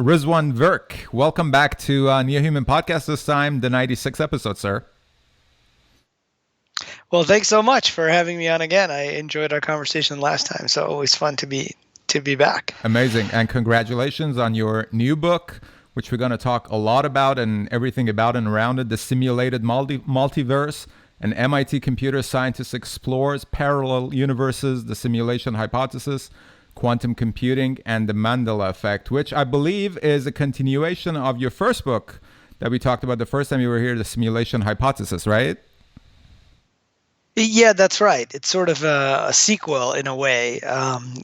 Rizwan Virk. Welcome back to NEOHUMAN podcast. This time, the 96th episode, sir. Well, thanks so much for having me on again. I enjoyed our conversation last time, so always fun to be back. Amazing, and congratulations on your new book, which we're going to talk a lot about and everything about and around it. The Simulated Multiverse. An MIT computer scientist explores parallel universes, the simulation hypothesis, quantum computing, and the Mandala Effect, which I believe is a continuation of your first book that we talked about the first time you were here, the simulation hypothesis, right? Yeah, that's right. It's sort of a sequel in a way,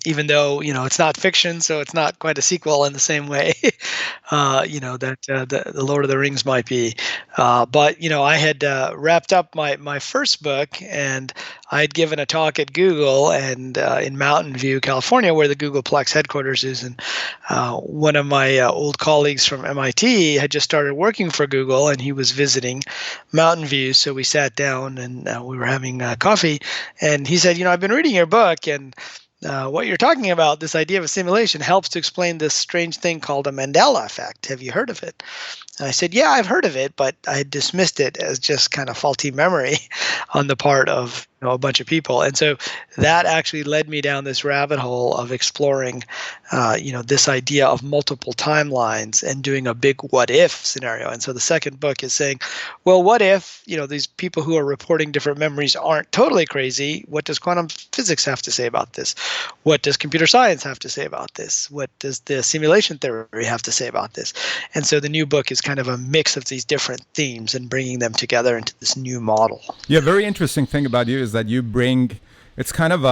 even though, it's not fiction, so it's not quite a sequel in the same way, that the Lord of the Rings might be. But I had wrapped up my first book, and I had given a talk at Google and in Mountain View, California, where the Googleplex headquarters is. And one of my old colleagues from MIT had just started working for Google, and he was visiting Mountain View. So we sat down and we were having coffee, and he said, I've been reading your book, and what you're talking about, this idea of a simulation, helps to explain this strange thing called a Mandela Effect. Have you heard of it? And I said, yeah, I've heard of it, but I had dismissed it as just kind of faulty memory on the part of a bunch of people. And so that actually led me down this rabbit hole of exploring, this idea of multiple timelines and doing a big what if scenario. And so the second book is saying, well, what if, these people who are reporting different memories aren't totally crazy? What does quantum physics have to say about this? What does computer science have to say about this? What does the simulation theory have to say about this? And so the new book is kind of a mix of these different themes and bringing them together into this new model. Yeah, very interesting thing about you is that you bring, it's kind of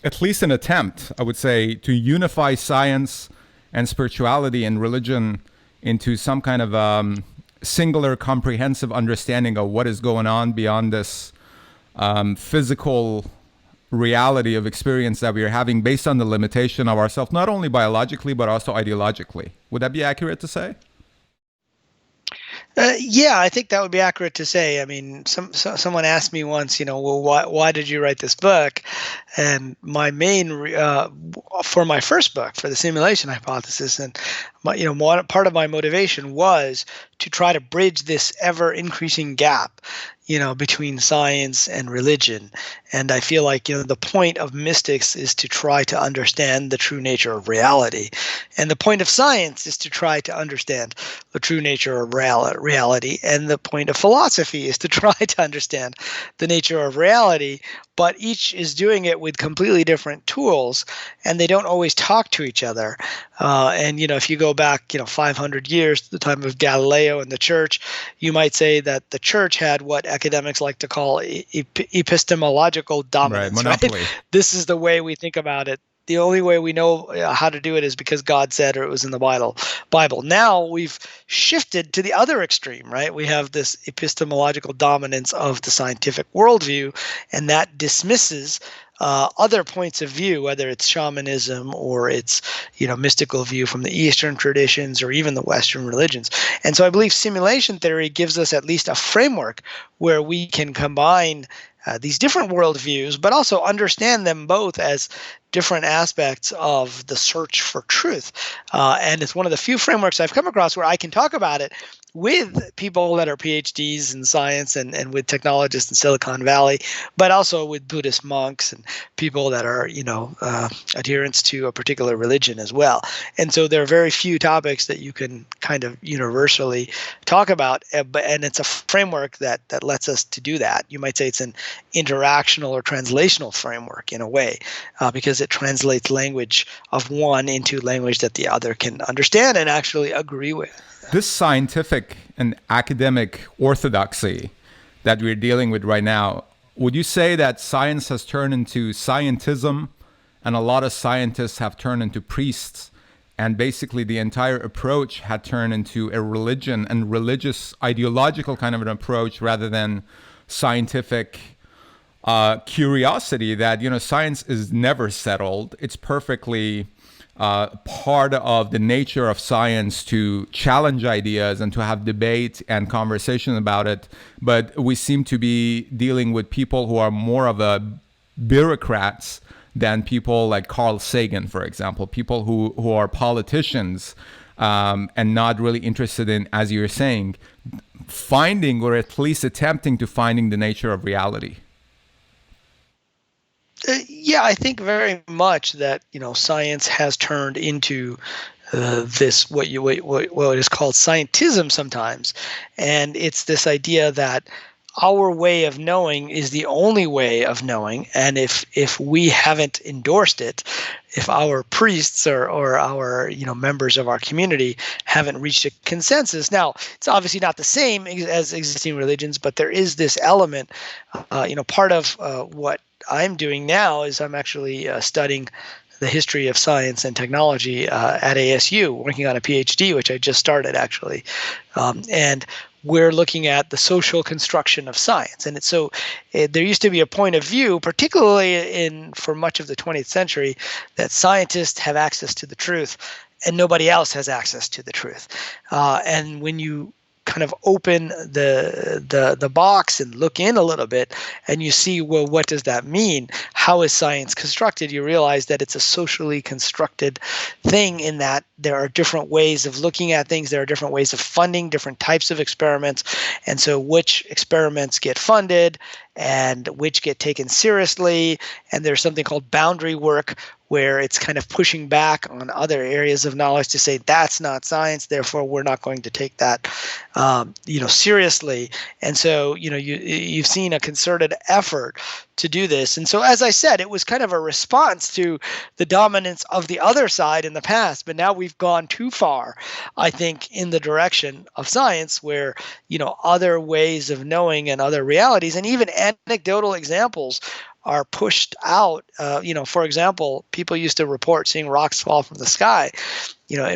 at least an attempt, I would say, to unify science and spirituality and religion into some kind of singular, comprehensive understanding of what is going on beyond this physical reality of experience that we are having based on the limitation of ourselves, not only biologically, but also ideologically. Would that be accurate to say? Yeah, I think that would be accurate to say. I mean, someone asked me once, well, why did you write this book? And my main, for my first book, for the simulation hypothesis, and part of my motivation was to try to bridge this ever increasing gap, between science and religion. And I feel like, the point of mystics is to try to understand the true nature of reality. And the point of science is to try to understand the true nature of reality. And the point of philosophy is to try to understand the nature of reality. But each is doing it with completely different tools, and they don't always talk to each other. And if you go back, 500 years to the time of Galileo and the church, you might say that the church had what academics like to call epistemological dominance. Right, monopoly. Right? This is the way we think about it. The only way we know how to do it is because God said, or it was in the Bible. Now we've shifted to the other extreme, right? We have this epistemological dominance of the scientific worldview, and that dismisses other points of view, whether it's shamanism or it's mystical view from the Eastern traditions or even the Western religions. And so I believe simulation theory gives us at least a framework where we can combine these different worldviews, but also understand them both as different aspects of the search for truth. And it's one of the few frameworks I've come across where I can talk about it with people that are PhDs in science and with technologists in Silicon Valley, but also with Buddhist monks and people that are, adherents to a particular religion as well. And so there are very few topics that you can kind of universally talk about, and it's a framework that lets us to do that. You might say it's an interactional or translational framework in a way, because it translates language of one into language that the other can understand and actually agree with. This scientific and academic orthodoxy that we're dealing with right now, would you say that science has turned into scientism and a lot of scientists have turned into priests, and basically the entire approach had turned into a religion and religious ideological kind of an approach rather than scientific curiosity that, science is never settled. It's perfectly part of the nature of science to challenge ideas and to have debate and conversation about it. But we seem to be dealing with people who are more of a bureaucrats than people like Carl Sagan, for example, people who are politicians and not really interested in, as you're saying, finding or at least attempting to finding the nature of reality. Yeah, I think very much that science has turned into this what is called scientism sometimes, and it's this idea that our way of knowing is the only way of knowing, and if we haven't endorsed it, if our priests or our members of our community haven't reached a consensus. Now, it's obviously not the same as existing religions, but there is this element. Part of what I'm doing now is I'm actually studying the history of science and technology at ASU, working on a PhD, which I just started actually, and we're looking at the social construction of science. And there used to be a point of view, particularly for much of the 20th century, that scientists have access to the truth and nobody else has access to the truth. And when you kind of open the box and look in a little bit, and you see, well, what does that mean? How is science constructed? You realize that it's a socially constructed thing, in that there are different ways of looking at things. There are different ways of funding different types of experiments. And so which experiments get funded and which get taken seriously. And there's something called boundary work, where it's kind of pushing back on other areas of knowledge to say that's not science, therefore we're not going to take that seriously. And so you've seen a concerted effort to do this. And so, as I said, it was kind of a response to the dominance of the other side in the past, but now we've gone too far, I think, in the direction of science, where other ways of knowing and other realities and even anecdotal examples are pushed out. For example, people used to report seeing rocks fall from the sky,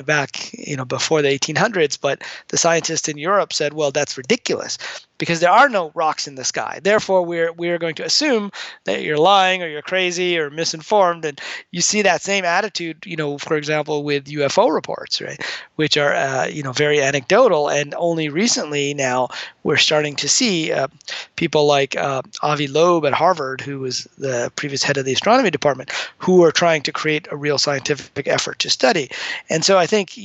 back, before the 1800s. But the scientists in Europe said, well, that's ridiculous because there are no rocks in the sky. Therefore, we're going to assume that you're lying or you're crazy or misinformed. And you see that same attitude, for example, with UFO reports, right, which are, very anecdotal. And only recently now we're starting to see people like Avi Loeb at Harvard, who was the previous head of the astronomy department, who are trying to create a real scientific effort to study. And so I think,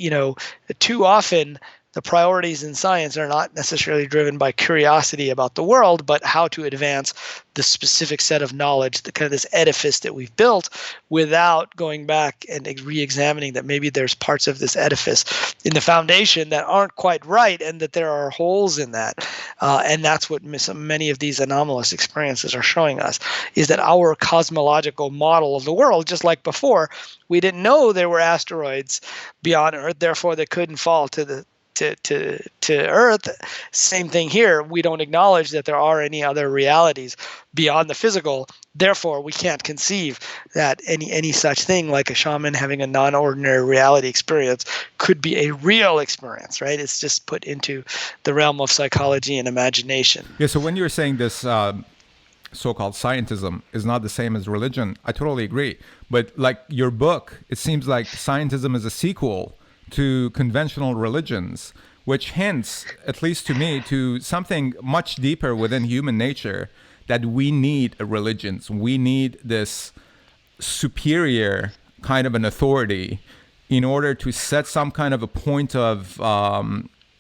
too often the priorities in science are not necessarily driven by curiosity about the world, but how to advance the specific set of knowledge, the kind of this edifice that we've built, without going back and re-examining that maybe there's parts of this edifice in the foundation that aren't quite right and that there are holes in that. And that's what many of these anomalous experiences are showing us, is that our cosmological model of the world, just like before, we didn't know there were asteroids beyond Earth, therefore they couldn't fall to Earth. Same thing here. We don't acknowledge that there are any other realities beyond the physical. Therefore, we can't conceive that any such thing like a shaman having a non-ordinary reality experience could be a real experience, right? It's just put into the realm of psychology and imagination. Yeah, so when you're saying this so-called scientism is not the same as religion, I totally agree. But like your book, it seems like scientism is a sequel to conventional religions, which hints, at least to me, to something much deeper within human nature, that we need a religion. We need this superior kind of an authority in order to set some kind of a point of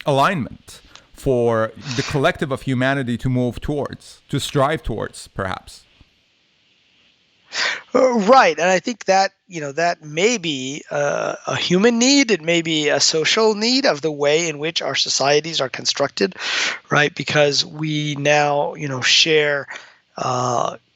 alignment for the collective of humanity to move towards, to strive towards, perhaps. Right, and I think that that may be a human need. It may be a social need of the way in which our societies are constructed, right? Because we now share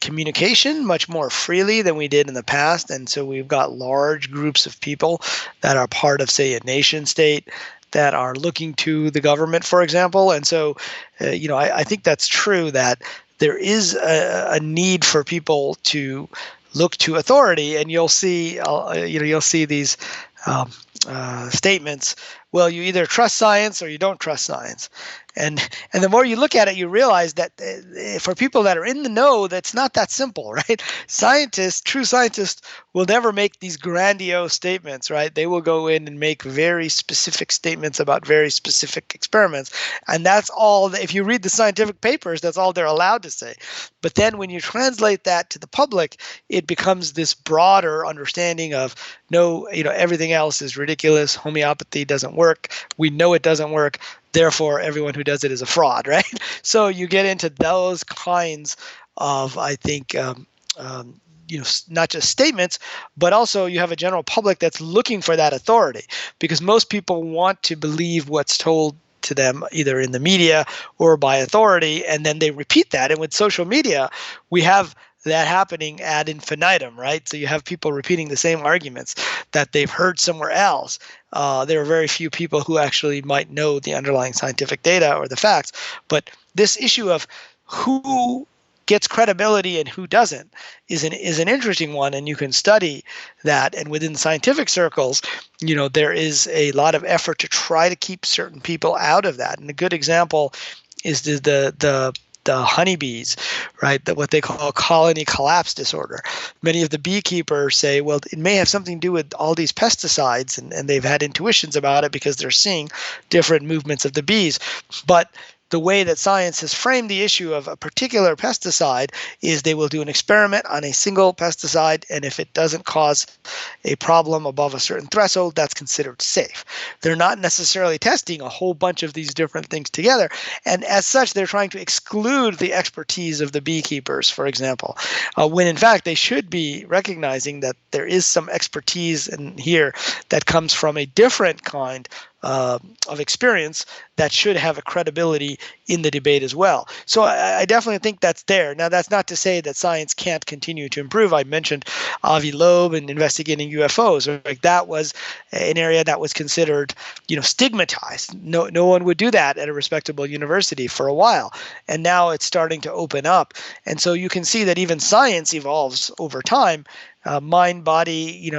communication much more freely than we did in the past, and so we've got large groups of people that are part of, say, a nation state, that are looking to the government, for example. And so, I think that's true, that there is a need for people to look to authority, and you'll see these statements well, you either trust science or you don't trust science. And the more you look at it, you realize that for people that are in the know, that's not that simple, right? True scientists will never make these grandiose statements, right? They will go in and make very specific statements about very specific experiments. And that's all, if you read the scientific papers, that's all they're allowed to say. But then when you translate that to the public, it becomes this broader understanding of, no, everything else is ridiculous. Homeopathy doesn't work. We know it doesn't work. Therefore, everyone who does it is a fraud, right? So you get into those kinds of, I think, not just statements, but also you have a general public that's looking for that authority, because most people want to believe what's told to them either in the media or by authority, and then they repeat that. And with social media, we have that happening ad infinitum, right? So you have people repeating the same arguments that they've heard somewhere else. There are very few people who actually might know the underlying scientific data or the facts. But this issue of who gets credibility and who doesn't is an interesting one, and you can study that. And within scientific circles, there is a lot of effort to try to keep certain people out of that. And a good example is the honeybees, right? What they call colony collapse disorder. Many of the beekeepers say, well, it may have something to do with all these pesticides, and they've had intuitions about it because they're seeing different movements of the bees. But the way that science has framed the issue of a particular pesticide is they will do an experiment on a single pesticide, and if it doesn't cause a problem above a certain threshold, that's considered safe. They're not necessarily testing a whole bunch of these different things together, and as such, they're trying to exclude the expertise of the beekeepers, for example, when in fact they should be recognizing that there is some expertise in here that comes from a different kind of experience that should have a credibility in the debate as well. So I definitely think that's there. Now, that's not to say that science can't continue to improve. I mentioned Avi Loeb and investigating UFOs. Like, that was an area that was considered, stigmatized. No one would do that at a respectable university for a while. And now it's starting to open up. And so you can see that even science evolves over time. Mind-body,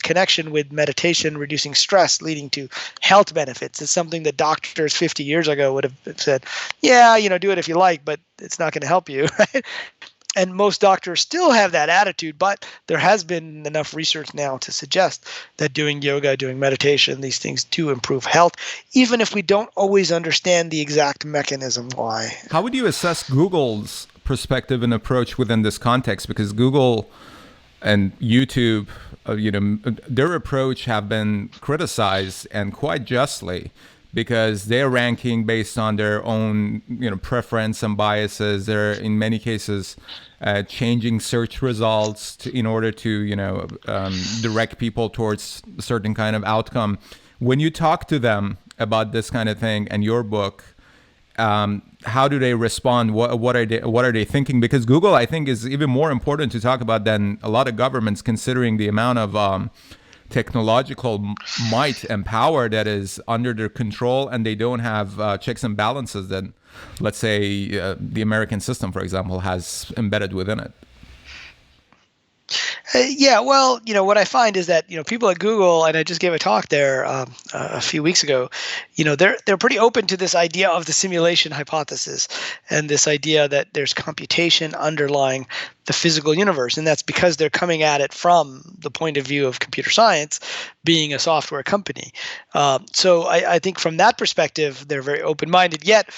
connection with meditation, reducing stress, leading to health benefits. It's something that doctors 50 years ago would have said, yeah, do it if you like, but it's not going to help you, right? And most doctors still have that attitude, but there has been enough research now to suggest that doing yoga, doing meditation, these things do improve health, even if we don't always understand the exact mechanism why. How would you assess Google's perspective and approach within this context? Because Google and YouTube, their approach have been criticized, and quite justly, because they're ranking based on their own, preference and biases. They're in many cases changing search results in order to, direct people towards a certain kind of outcome. When you talk to them about this kind of thing and your book, how do they respond? What are they thinking? Because Google, I think, is even more important to talk about than a lot of governments, considering the amount of technological might and power that is under their control, and they don't have checks and balances that, let's say, the American system, for example, has embedded within it. Yeah, well, what I find is that, people at Google, and I just gave a talk there a few weeks ago, they're pretty open to this idea of the simulation hypothesis, and this idea that there's computation underlying the physical universe. And that's because they're coming at it from the point of view of computer science, being a software company. So I think from that perspective, they're very open-minded. Yet,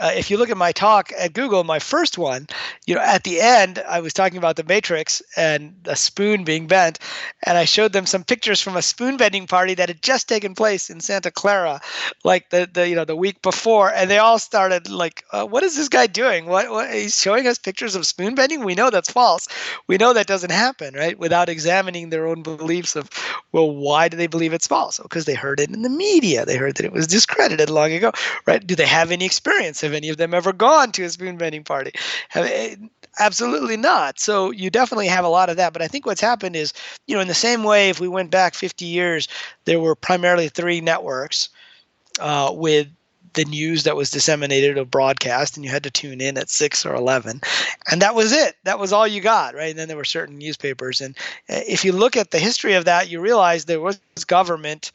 if you look at my talk at Google, my first one, at the end, I was talking about the Matrix and a spoon being bent, and I showed them some pictures from a spoon bending party that had just taken place in Santa Clara, like the week before, and they all started like, "What is this guy doing? What he's showing us pictures of spoon bending? We know that's false. We know that doesn't happen, right?" Without examining their own beliefs of, well, why do they believe it's false? Because they heard it in the media. They heard that it was discredited long ago, right? Do they have any experience? Have any of them ever gone to a spoon bending party? Absolutely not. So you definitely have a lot of that. But I think what's happened is, in the same way, if we went back 50 years, there were primarily 3 networks with the news that was disseminated or broadcast, and you had to tune in at 6 or 11. And that was it. That was all you got, right? And then there were certain newspapers. And if you look at the history of that, you realize there was government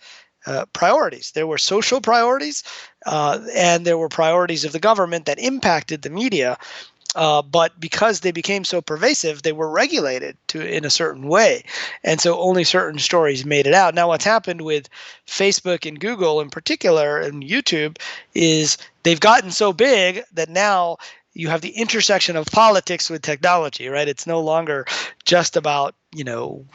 priorities. There were social priorities, and there were priorities of the government that impacted the media. But because they became so pervasive, they were regulated in a certain way. And so only certain stories made it out. Now, what's happened with Facebook and Google in particular and YouTube is they've gotten so big that now you have the intersection of politics with technology, right? It's no longer just about,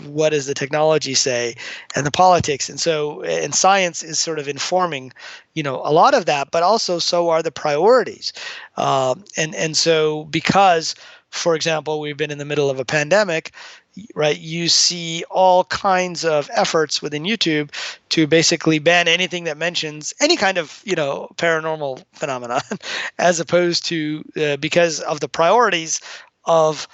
what does the technology say and the politics. And science is sort of informing, a lot of that, but also so are the priorities. And so because, for example, we've been in the middle of a pandemic, right? You see all kinds of efforts within YouTube to basically ban anything that mentions any kind of, paranormal phenomenon, as opposed to because of the priorities of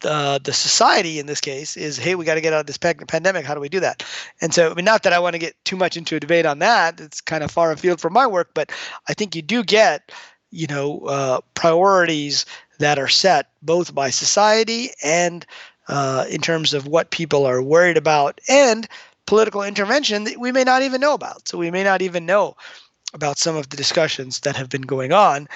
the society in this case is, hey, we got to get out of this pandemic. How do we do that? And so, not that I want to get too much into a debate on that. It's kind of far afield from my work, but I think you do get, priorities that are set both by society and in terms of what people are worried about, and political intervention that we may not even know about. So we may not even know about some of the discussions that have been going on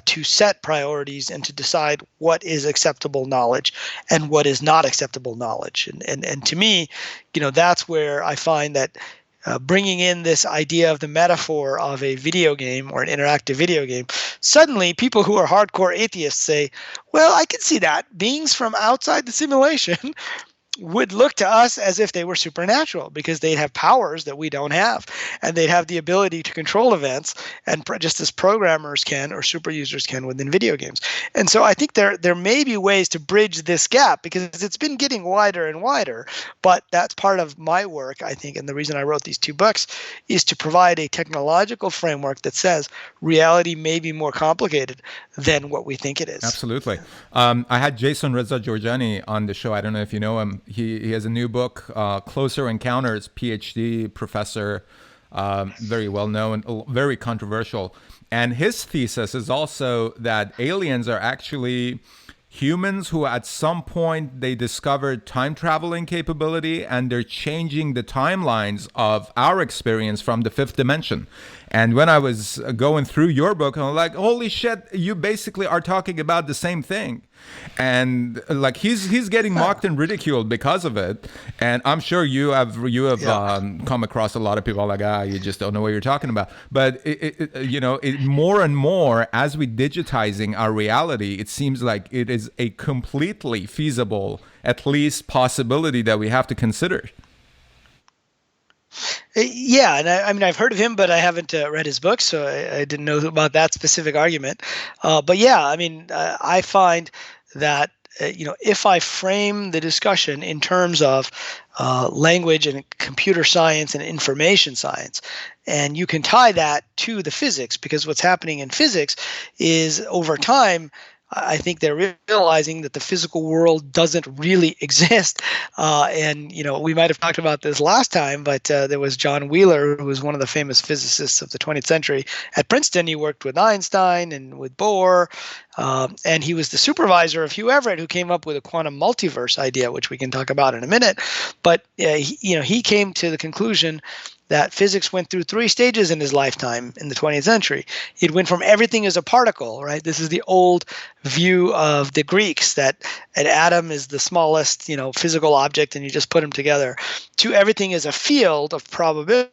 to set priorities and to decide what is acceptable knowledge and what is not acceptable knowledge. And to me, that's where I find that bringing in this idea of the metaphor of a video game or an interactive video game, suddenly people who are hardcore atheists say, well, I can see that. Beings from outside the simulation would look to us as if they were supernatural because they'd have powers that we don't have, and they'd have the ability to control events, and just as programmers can or super users can within video games. And so I think there may be ways to bridge this gap because it's been getting wider and wider, but that's part of my work, I think, and the reason I wrote these 2 books is to provide a technological framework that says reality may be more complicated than what we think it is. Absolutely. I had Jason Reza Georgiani on the show. I don't know if you know him. He has a new book, Closer Encounters, PhD professor, very well known, very controversial. And his thesis is also that aliens are actually humans who at some point they discovered time traveling capability, and they're changing the timelines of our experience from the 5th dimension. And when I was going through your book, I'm like, holy shit, you basically are talking about the same thing. And like he's getting mocked and ridiculed because of it. And I'm sure you have come across a lot of people like, you just don't know what you're talking about. But more and more as we digitizing our reality, it seems like it is a completely feasible, at least possibility that we have to consider. Yeah, and I mean, I've heard of him, but I haven't read his book, so I didn't know about that specific argument. But yeah, I mean, I find that if I frame the discussion in terms of language and computer science and information science, and you can tie that to the physics, because what's happening in physics is over time, I think they're realizing that the physical world doesn't really exist. And, we might have talked about this last time, but there was John Wheeler, who was one of the famous physicists of the 20th century at Princeton. He worked with Einstein and with Bohr. And he was the supervisor of Hugh Everett, who came up with a quantum multiverse idea, which we can talk about in a minute. But, he came to the conclusion that physics went through 3 stages in his lifetime in the 20th century. It went from everything as a particle, right? This is the old view of the Greeks, that an atom is the smallest, physical object, and you just put them together, to everything as a field of probability,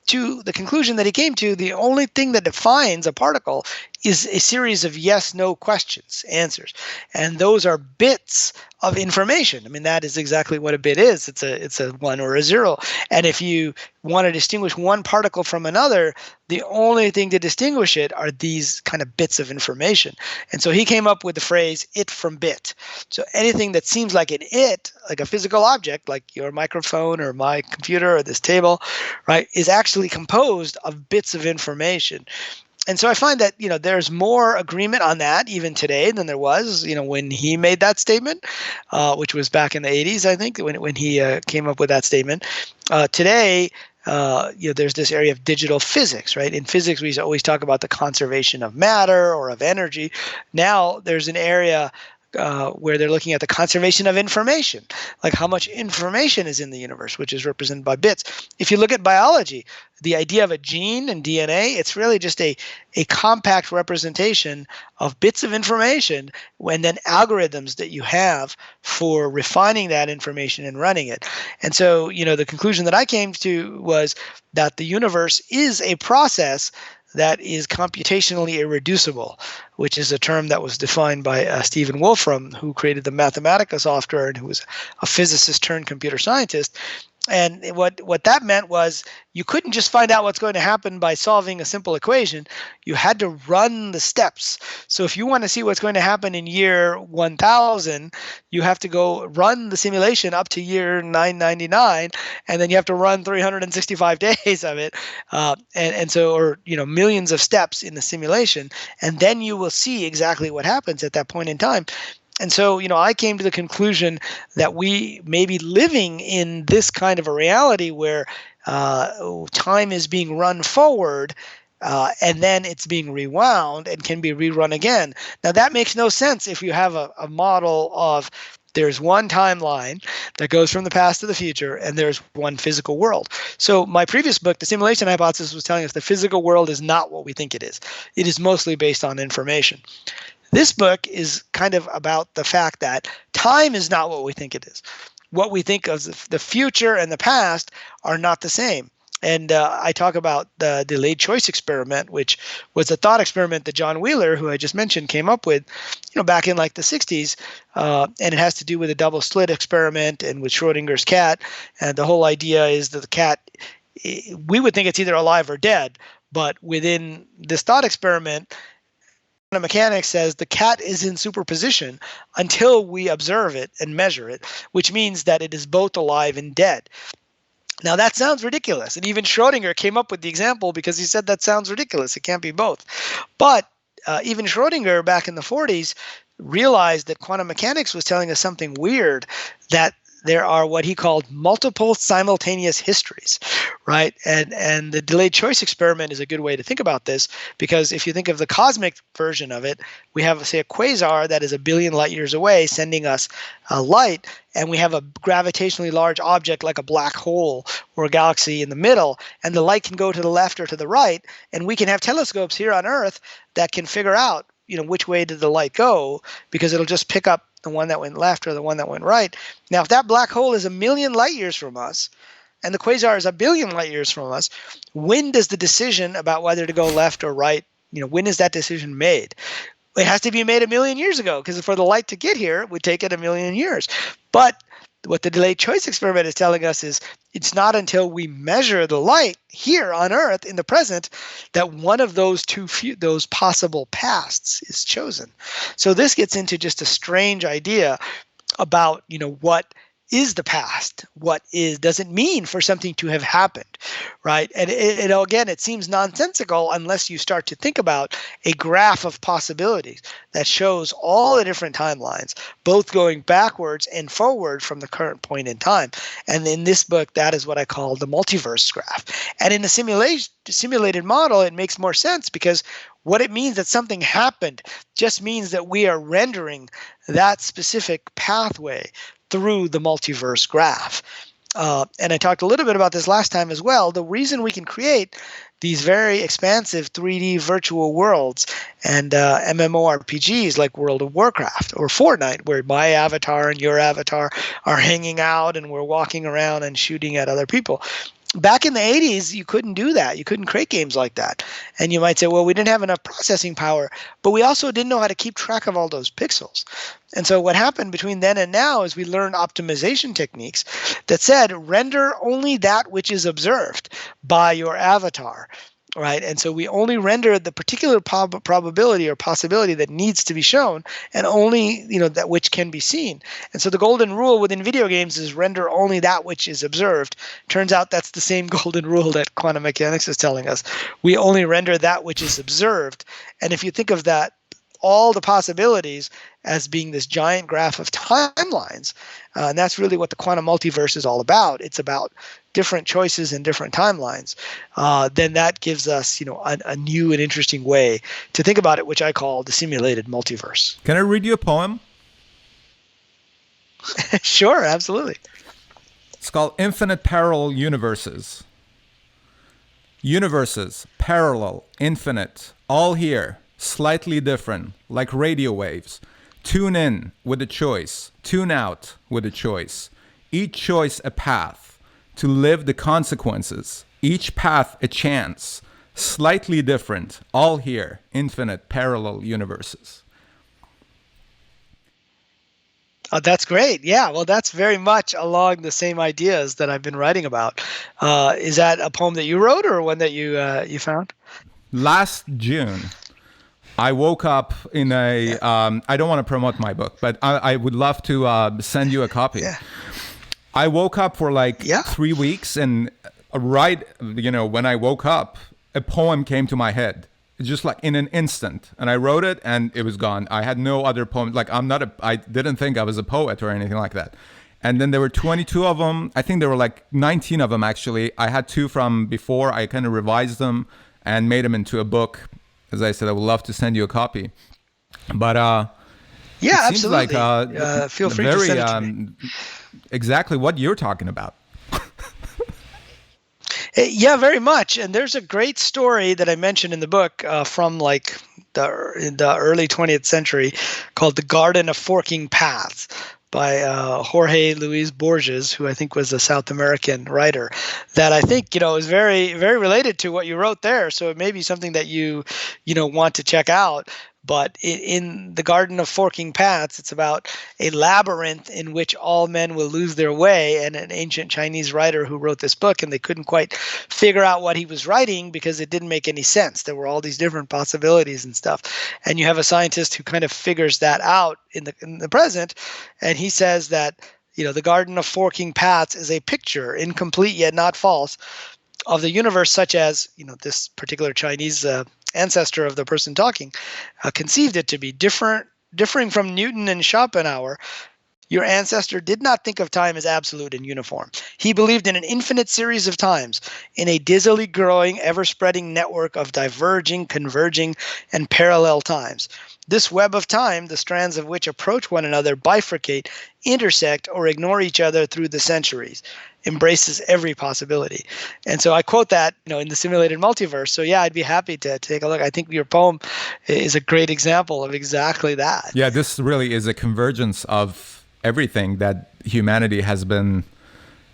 to the conclusion that he came to, the only thing that defines a particle is a series of yes-no questions, answers. And those are bits of information. I mean, that is exactly what a bit is. It's a 1 or a 0. And if you want to distinguish one particle from another, the only thing to distinguish it are these kind of bits of information. And so he came up with the phrase it from bit. So anything that seems like an it, like a physical object, like your microphone or my computer or this table, right, is actually composed of bits of information. And so I find that, there's more agreement on that even today than there was, when he made that statement, which was back in the 80s, I think, when he came up with that statement. Today, there's this area of digital physics, right? In physics, we always talk about the conservation of matter or of energy. Now there's an area where they're looking at the conservation of information, like how much information is in the universe, which is represented by bits. If you look at biology, the idea of a gene and DNA, it's really just a compact representation of bits of information and then algorithms that you have for refining that information and running it. And so, the conclusion that I came to was that the universe is a process that is computationally irreducible, which is a term that was defined by Stephen Wolfram, who created the Mathematica software and who was a physicist turned computer scientist. And what that meant was you couldn't just find out what's going to happen by solving a simple equation. You had to run the steps. So if you want to see what's going to happen in year 1000, you have to go run the simulation up to year 999, and then you have to run 365 days of it, or millions of steps in the simulation, and then you will see exactly what happens at that point in time. And so, I came to the conclusion that we may be living in this kind of a reality where time is being run forward and then it's being rewound and can be rerun again. Now, that makes no sense if you have a model of there's one timeline that goes from the past to the future, and there's one physical world. So my previous book, The Simulation Hypothesis, was telling us the physical world is not what we think it is. It is mostly based on information. This book is kind of about the fact that time is not what we think it is. What we think of the future and the past are not the same. And I talk about the delayed choice experiment, which was a thought experiment that John Wheeler, who I just mentioned, came up with, back in like the 60s. And it has to do with a double slit experiment and with Schrodinger's cat. And the whole idea is that the cat, we would think it's either alive or dead. But within this thought experiment, quantum mechanics says the cat is in superposition until we observe it and measure it, which means that it is both alive and dead. Now, that sounds ridiculous. And even Schrodinger came up with the example because he said that sounds ridiculous. It can't be both. But even Schrodinger back in the 40s realized that quantum mechanics was telling us something weird, that there are what he called multiple simultaneous histories, right? And the delayed choice experiment is a good way to think about this, because if you think of the cosmic version of it, we have, say, a quasar that is 1 billion light years away sending us light, and we have a gravitationally large object like a black hole or a galaxy in the middle, and the light can go to the left or to the right, and we can have telescopes here on Earth that can figure out, which way did the light go, because it'll just pick up the one that went left or the one that went right. Now, if that black hole is 1 million light years from us and the quasar is 1 billion light years from us, when does the decision about whether to go left or right, when is that decision made? It has to be made 1 million years ago, because for the light to get here, it would take it 1 million years. But what the delayed choice experiment is telling us is it's not until we measure the light here on Earth in the present that one of those those possible pasts is chosen. So this gets into just a strange idea about, what is the past? What does it mean for something to have happened, right? And again, it seems nonsensical unless you start to think about a graph of possibilities that shows all the different timelines, both going backwards and forward from the current point in time. And in this book, that is what I call the multiverse graph. And in the simulated model, it makes more sense, because what it means that something happened just means that we are rendering that specific pathway through the multiverse graph. And I talked a little bit about this last time as well. The reason we can create these very expansive 3D virtual worlds and MMORPGs like World of Warcraft or Fortnite, where my avatar and your avatar are hanging out and we're walking around and shooting at other people. Back in the 80s, you couldn't do that. You couldn't create games like that. And you might say, well, we didn't have enough processing power, but we also didn't know how to keep track of all those pixels. And so what happened between then and now is we learned optimization techniques that said render only that which is observed by your avatar. Right, and so we only render the particular probability or possibility that needs to be shown, and only that which can be seen. And so the golden rule within video games is render only that which is observed. Turns out that's the same golden rule that quantum mechanics is telling us. We only render that which is observed. And if you think of that, all the possibilities as being this giant graph of timelines, and that's really what the quantum multiverse is all about. It's about different choices and different timelines. Then that gives us, a new and interesting way to think about it, which I call the simulated multiverse. Can I read you a poem? Sure, absolutely. It's called Infinite Parallel Universes. Universes, parallel, infinite, all here, slightly different, like radio waves. Tune in with a choice, tune out with a choice. Each choice a path, to live the consequences. Each path a chance, slightly different, all here, infinite parallel universes. That's great. Yeah, well, that's very much along the same ideas that I've been writing about. Is that a poem that you wrote or one that you found? Last June, I woke up in a. I don't want to promote my book, but I would love to send you a copy. Yeah. I woke up for like 3 weeks, and when I woke up, a poem came to my head, just like in an instant, and I wrote it, and it was gone. I had no other poem. Like I didn't think I was a poet or anything like that. And then there were 22 of them. I think there were like 19 of them actually. I had 2 from before. I kind of revised them and made them into a book. As I said, I would love to send you a copy. But yeah, it seems absolutely. like Feel free to send it to me. Exactly what you're talking about. Yeah, very much. And there's a great story that I mentioned in the book from like in the early 20th century called The Garden of Forking Paths by Jorge Luis Borges, who I think was a South American writer, that I think, is very, very related to what you wrote there. So it may be something that you want to check out. But in the Garden of Forking Paths, it's about a labyrinth in which all men will lose their way, and an ancient Chinese writer who wrote this book, and they couldn't quite figure out what he was writing because it didn't make any sense. There were all these different possibilities and stuff. And you have a scientist who kind of figures that out in the present, and he says that the Garden of Forking Paths is a picture, incomplete yet not false, of the universe such as this particular Chinese ancestor of the person talking conceived it to be, differing from Newton and Schopenhauer. Your ancestor did not think of time as absolute and uniform. He believed in an infinite series of times, in a dizzily growing, ever-spreading network of diverging, converging, and parallel times. This web of time, the strands of which approach one another, bifurcate, intersect, or ignore each other through the centuries, embraces every possibility. And so I quote that, in the Simulated Multiverse. So yeah, I'd be happy to take a look. I think your poem is a great example of exactly that. Yeah, this really is a convergence of everything that humanity has been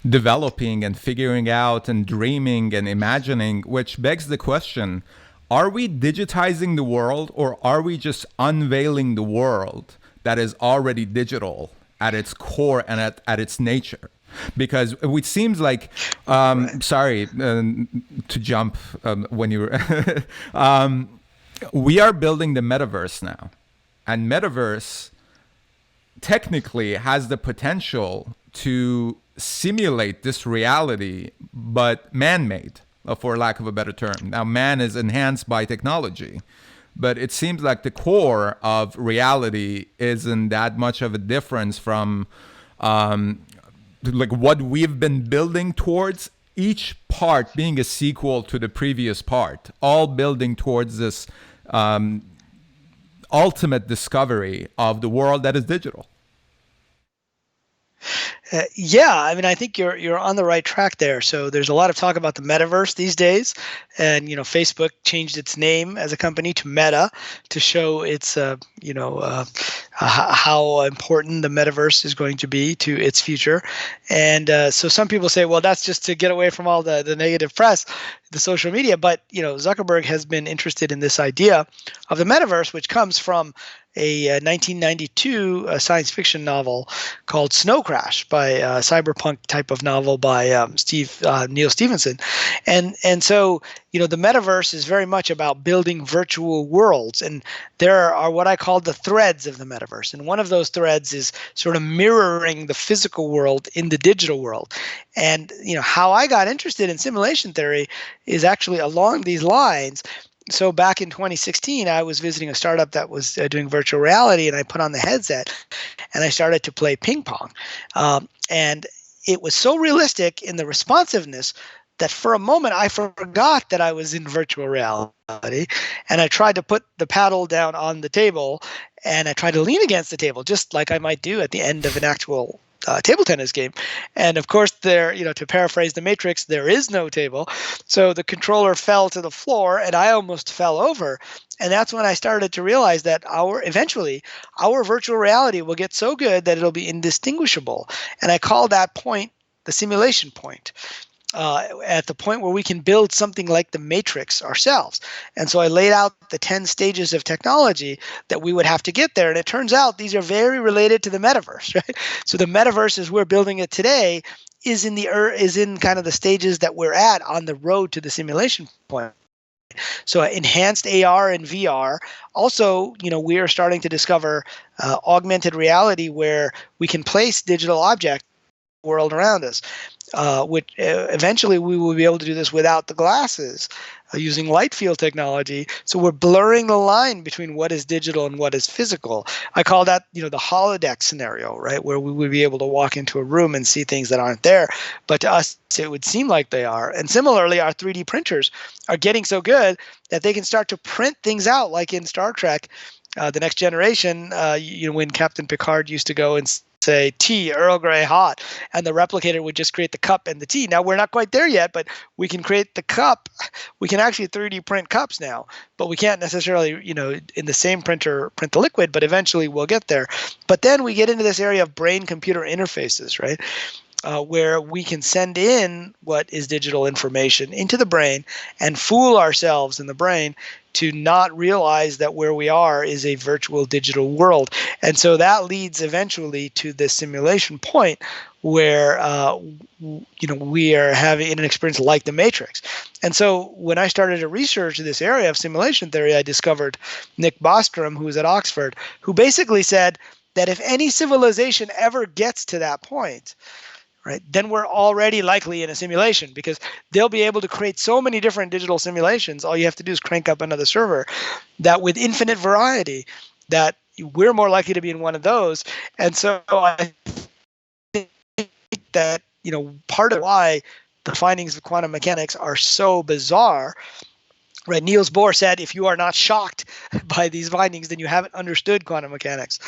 developing and figuring out and dreaming and imagining, which begs the question, are we digitizing the world, or are we just unveiling the world that is already digital at its core and at its nature? Because it seems like, sorry to jump when you were, we are building the metaverse now. And metaverse technically has the potential to simulate this reality, but man-made, for lack of a better term. Now, man is enhanced by technology, but it seems like the core of reality isn't that much of a difference from like what we've been building towards, each part being a sequel to the previous part, all building towards this ultimate discovery of the world that is digital. Yeah, I mean, I think you're on the right track there. So there's a lot of talk about the metaverse these days, and Facebook changed its name as a company to Meta to show its how important the metaverse is going to be to its future. And so some people say, well, that's just to get away from all the negative press, the social media. But Zuckerberg has been interested in this idea of the metaverse, which comes from a 1992 science fiction novel called Snow Crash, by a cyberpunk type of novel by Neil Stephenson. And so, the metaverse is very much about building virtual worlds. And there are what I call the threads of the metaverse. And one of those threads is sort of mirroring the physical world in the digital world. And, how I got interested in simulation theory is actually along these lines. So back in 2016, I was visiting a startup that was doing virtual reality, and I put on the headset and I started to play ping pong. And it was so realistic in the responsiveness that for a moment I forgot that I was in virtual reality, and I tried to put the paddle down on the table, and I try to lean against the table, just like I might do at the end of an actual table tennis game. And of course, there, to paraphrase the Matrix, there is no table. So the controller fell to the floor, and I almost fell over. And that's when I started to realize that eventually our virtual reality will get so good that it'll be indistinguishable. And I call that point the simulation point. At the point where we can build something like the Matrix ourselves. And so I laid out the 10 stages of technology that we would have to get there. And it turns out these are very related to the metaverse, right? So the metaverse, as we're building it today, is in kind of the stages that we're at on the road to the simulation point. So enhanced AR and VR. Also, we are starting to discover augmented reality where we can place digital objects in the world around us. Which eventually we will be able to do this without the glasses, using light field technology. So we're blurring the line between what is digital and what is physical. I call that, the holodeck scenario, right, where we would be able to walk into a room and see things that aren't there, but to us it would seem like they are. And similarly, our 3D printers are getting so good that they can start to print things out, like in Star Trek, The Next Generation. When Captain Picard used to go and say tea, Earl Grey hot, and the replicator would just create the cup and the tea. Now we're not quite there yet, but we can create the cup. We can actually 3D print cups now, but we can't necessarily, in the same printer print the liquid, but eventually we'll get there. But then we get into this area of brain-computer interfaces, right? Where we can send in what is digital information into the brain and fool ourselves in the brain to not realize that where we are is a virtual digital world. And so that leads eventually to the simulation point where we are having an experience like the Matrix. And so when I started to research this area of simulation theory, I discovered Nick Bostrom, who was at Oxford, who basically said that if any civilization ever gets to that point, right, then we're already likely in a simulation, because they'll be able to create so many different digital simulations. All you have to do is crank up another server, that with infinite variety, that we're more likely to be in one of those. And so I think that, part of why the findings of quantum mechanics are so bizarre, right? Niels Bohr said, if you are not shocked by these findings, then you haven't understood quantum mechanics,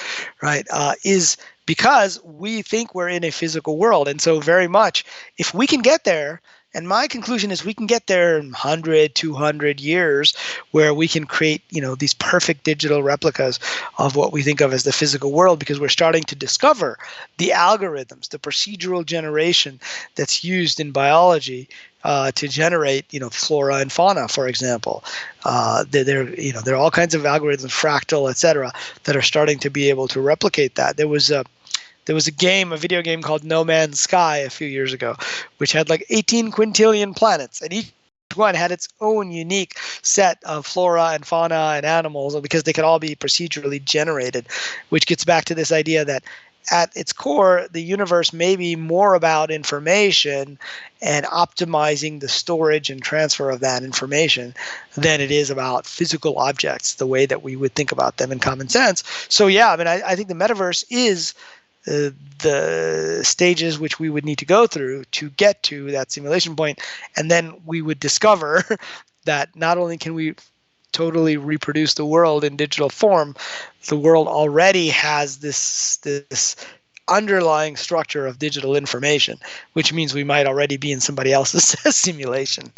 right? Is because we think we're in a physical world. And so very much, if we can get there, and my conclusion is we can get there in 100, 200 years, where we can create, these perfect digital replicas of what we think of as the physical world, because we're starting to discover the algorithms, the procedural generation that's used in biology to generate, flora and fauna, for example. There are all kinds of algorithms, fractal, et cetera, that are starting to be able to replicate that. There was a video game called No Man's Sky a few years ago, which had like 18 quintillion planets, and each one had its own unique set of flora and fauna and animals, because they could all be procedurally generated, which gets back to this idea that at its core, the universe may be more about information and optimizing the storage and transfer of that information than it is about physical objects, the way that we would think about them in common sense. So yeah, I think the metaverse is the stages which we would need to go through to get to that simulation point, and then we would discover that not only can we totally reproduce the world in digital form, the world already has this underlying structure of digital information, which means we might already be in somebody else's simulation.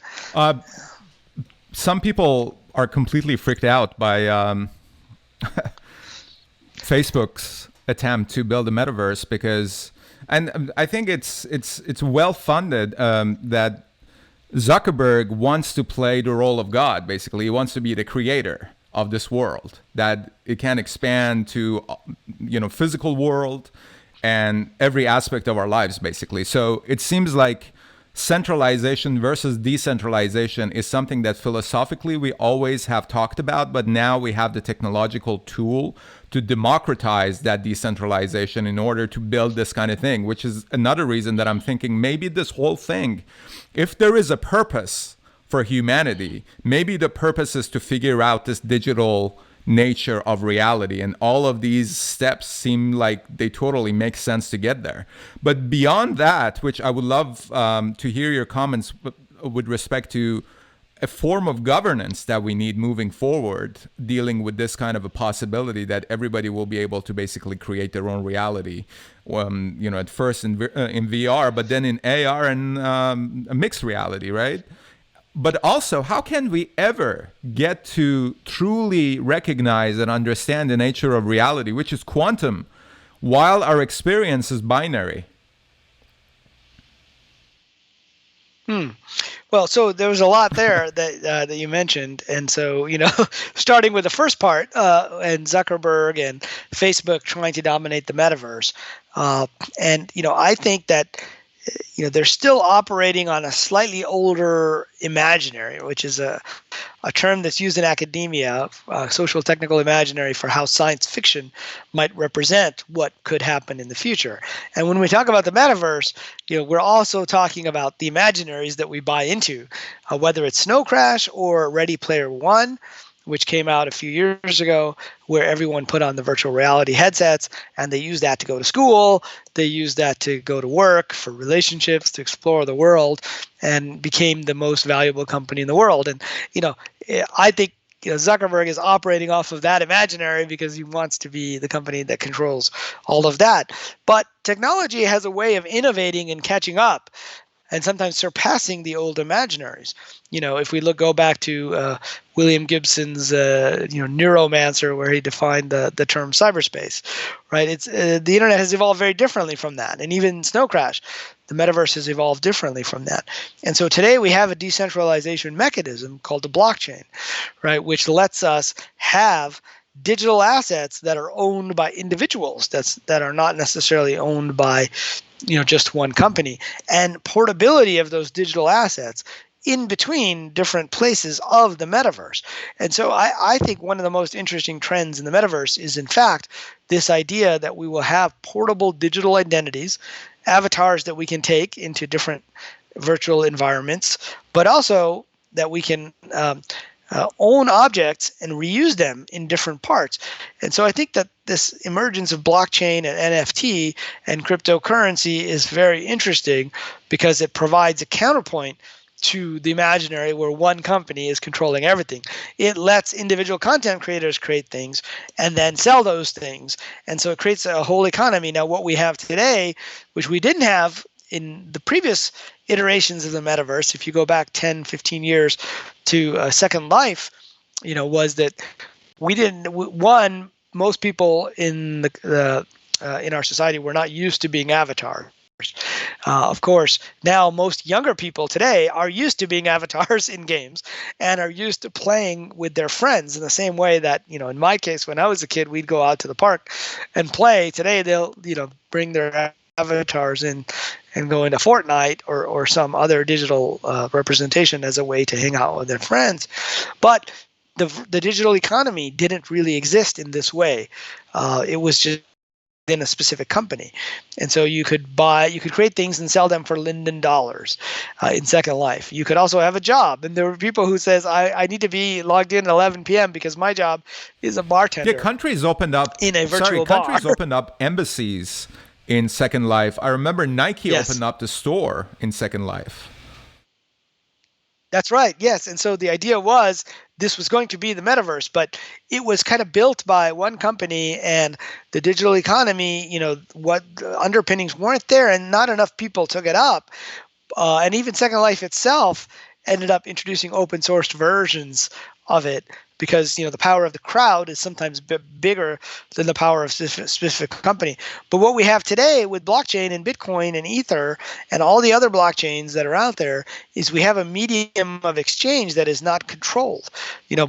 Some people are completely freaked out by Facebook's attempt to build a metaverse, because, and I think it's well funded, that Zuckerberg wants to play the role of God. Basically, he wants to be the creator of this world, that it can expand to, physical world and every aspect of our lives, basically. So it seems like centralization versus decentralization is something that philosophically we always have talked about, but now we have the technological tool to democratize that decentralization in order to build this kind of thing, which is another reason that I'm thinking maybe this whole thing, if there is a purpose for humanity, maybe the purpose is to figure out this digital nature of reality, and all of these steps seem like they totally make sense to get there. But beyond that, which I would love to hear your comments with respect to a form of governance that we need moving forward, dealing with this kind of a possibility that everybody will be able to basically create their own reality. At first in VR, but then in AR and a mixed reality, right? But also, how can we ever get to truly recognize and understand the nature of reality, which is quantum, while our experience is binary? Well, so there was a lot there that you mentioned, and so starting with the first part, and Zuckerberg and Facebook trying to dominate the metaverse, and I think that they're still operating on a slightly older imaginary, which is a term that's used in academia, social technical imaginary, for how science fiction might represent what could happen in the future. And when we talk about the metaverse, we're also talking about the imaginaries that we buy into, whether it's Snow Crash or Ready Player One, which came out a few years ago, where everyone put on the virtual reality headsets and they use that to go to school, they use that to go to work, for relationships, to explore the world, and became the most valuable company in the world. And I think Zuckerberg is operating off of that imaginary because he wants to be the company that controls all of that. But technology has a way of innovating and catching up, and sometimes surpassing the old imaginaries. If we go back to William Gibson's Neuromancer, where he defined the term cyberspace, right? It's the internet has evolved very differently from that, and even Snow Crash, the metaverse, has evolved differently from that. And so today we have a decentralization mechanism called the blockchain, right, which lets us have digital assets that are owned by individuals, that are not necessarily owned by just one company, and portability of those digital assets in between different places of the metaverse. And so I think one of the most interesting trends in the metaverse is, in fact, this idea that we will have portable digital identities, avatars that we can take into different virtual environments, but also that we can own objects and reuse them in different parts. And so I think that this emergence of blockchain and NFT and cryptocurrency is very interesting because it provides a counterpoint to the imaginary where one company is controlling everything. It lets individual content creators create things and then sell those things. And so it creates a whole economy. Now, what we have today, which we didn't have in the previous iterations of the metaverse, if you go back 10, 15 years to Second Life, was that most people in in our society were not used to being avatars. Of course, now most younger people today are used to being avatars in games and are used to playing with their friends in the same way that, in my case, when I was a kid, we'd go out to the park and play. Today, they'll, bring their avatars in and go into Fortnite or some other digital representation as a way to hang out with their friends. But the digital economy didn't really exist in this way. It was just in a specific company. And so you could create things and sell them for Linden dollars in Second Life. You could also have a job. And there were people who says, I need to be logged in at 11 p.m. because my job is a bartender. Yeah, countries opened up in a virtual bar. Countries opened up embassies in Second Life. I remember Nike opened up the store in Second Life. That's right. Yes. And so the idea was this was going to be the metaverse, but it was kind of built by one company, and the digital economy, what underpinnings weren't there and not enough people took it up. And even Second Life itself ended up introducing open sourced versions of it because, the power of the crowd is sometimes bigger than the power of specific company. But what we have today with blockchain and Bitcoin and Ether and all the other blockchains that are out there is we have a medium of exchange that is not controlled,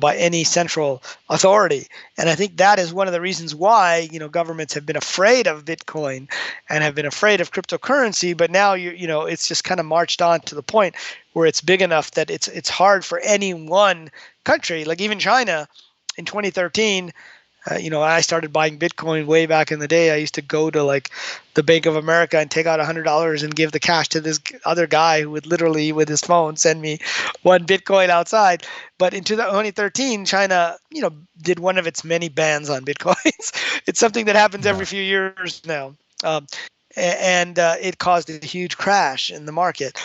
by any central authority. And I think that is one of the reasons why, governments have been afraid of Bitcoin and have been afraid of cryptocurrency. But now, it's just kind of marched on to the point where it's big enough that it's hard for any one country, like even China in 2013, I started buying Bitcoin way back in the day. I used to go to the Bank of America and take out $100 and give the cash to this other guy who would literally with his phone send me one Bitcoin outside. But in 2013, China, did one of its many bans on Bitcoins. It's something that happens every few years now. And it caused a huge crash in the market.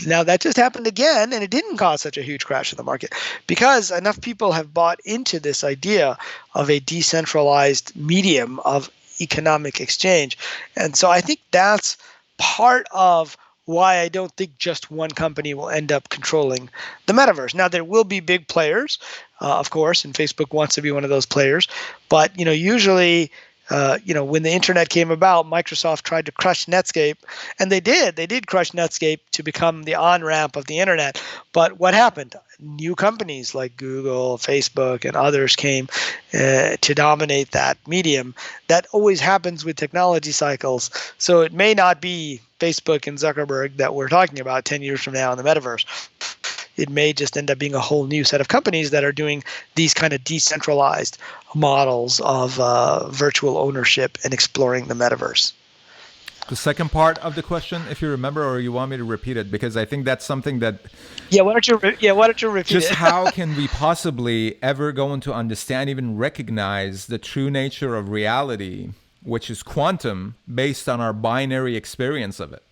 Now that just happened again, and it didn't cause such a huge crash in the market because enough people have bought into this idea of a decentralized medium of economic exchange. And so I think that's part of why I don't think just one company will end up controlling the metaverse. Now, there will be big players, of course, and Facebook wants to be one of those players. But usually, when the internet came about, Microsoft tried to crush Netscape, and they did. They did crush Netscape to become the on-ramp of the internet. But what happened? New companies like Google, Facebook, and others came to dominate that medium. That always happens with technology cycles. So it may not be Facebook and Zuckerberg that we're talking about 10 years from now in the metaverse. It may just end up being a whole new set of companies that are doing these kind of decentralized models of virtual ownership and exploring the metaverse. The second part of the question, if you remember, or you want me to repeat it, because I think that's something that. Yeah, why don't you repeat just it? How can we possibly ever go into understand, even recognize the true nature of reality, which is quantum, based on our binary experience of it?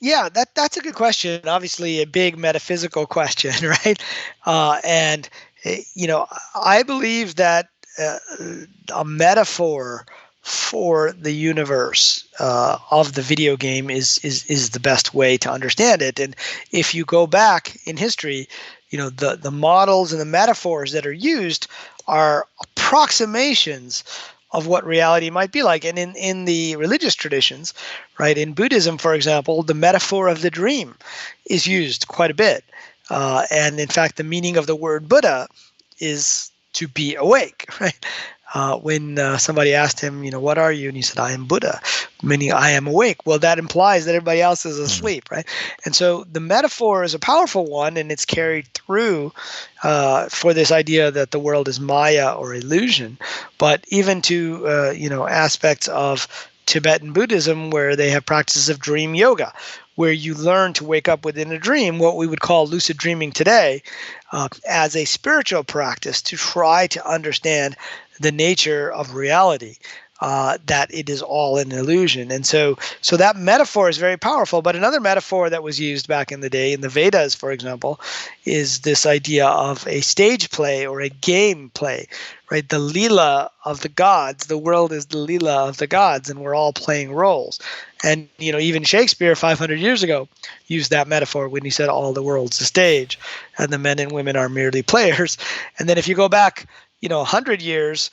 Yeah, that's a good question. Obviously, a big metaphysical question, right? I believe that a metaphor for the universe of the video game is the best way to understand it. And if you go back in history, the models and the metaphors that are used are approximations of what reality might be like. And in the religious traditions, right, in Buddhism, for example, the metaphor of the dream is used quite a bit. And in fact, the meaning of the word Buddha is to be awake, right? When somebody asked him, what are you? And he said, I am Buddha, meaning I am awake. Well, that implies that everybody else is asleep, right? And so the metaphor is a powerful one, and it's carried through for this idea that the world is Maya or illusion. But even to, aspects of Tibetan Buddhism, where they have practices of dream yoga, where you learn to wake up within a dream, what we would call lucid dreaming today, as a spiritual practice to try to understand the nature of reality, that it is all an illusion. And so that metaphor is very powerful. But another metaphor that was used back in the day, in the Vedas, for example, is this idea of a stage play or a game play, right? The Leela of the gods. The world is the Leela of the gods, and we're all playing roles. And, even Shakespeare 500 years ago used that metaphor when he said all the world's a stage and the men and women are merely players. And then if you go back, 100 years,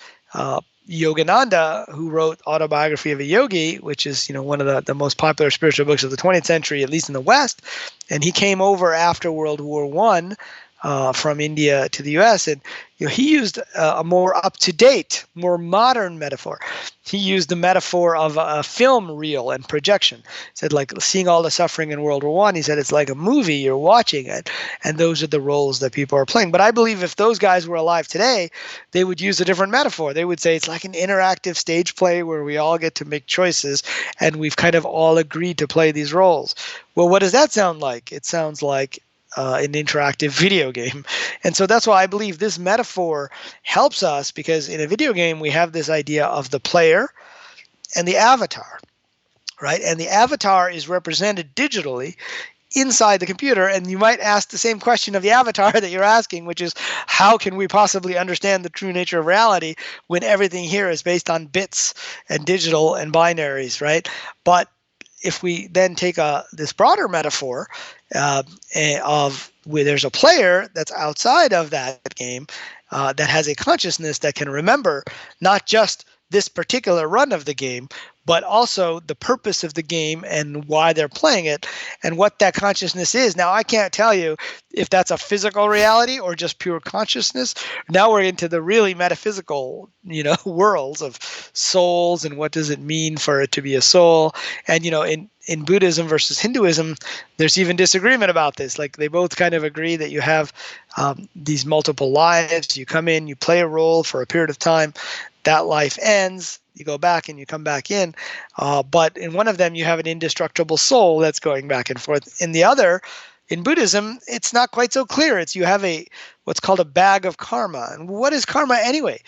Yogananda, who wrote Autobiography of a Yogi, which is, one of the most popular spiritual books of the 20th century, at least in the West, and he came over after World War I from India to the U.S., and he used a more up-to-date, more modern metaphor. He used the metaphor of a film reel and projection. He said, like, seeing all the suffering in World War I, he said, it's like a movie, you're watching it, and those are the roles that people are playing. But I believe if those guys were alive today, they would use a different metaphor. They would say it's like an interactive stage play where we all get to make choices, and we've kind of all agreed to play these roles. Well, what does that sound like? It sounds like an interactive video game. And so that's why I believe this metaphor helps us, because in a video game, we have this idea of the player and the avatar, right? And the avatar is represented digitally inside the computer. And you might ask the same question of the avatar that you're asking, which is, how can we possibly understand the true nature of reality when everything here is based on bits and digital and binaries, right? But if we then take this broader metaphor of where there's a player that's outside of that game that has a consciousness that can remember not just this particular run of the game, but also the purpose of the game and why they're playing it and what that consciousness is. Now, I can't tell you if that's a physical reality or just pure consciousness. Now we're into the really metaphysical, worlds of souls and what does it mean for it to be a soul. And, in Buddhism versus Hinduism, there's even disagreement about this. Like, they both kind of agree that you have these multiple lives. You come in, you play a role for a period of time. That life ends. You go back and you come back in. But in one of them, you have an indestructible soul that's going back and forth. In the other, in Buddhism, it's not quite so clear. You have what's called a bag of karma. And what is karma anyway?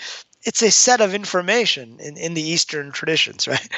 It's a set of information in the Eastern traditions, right?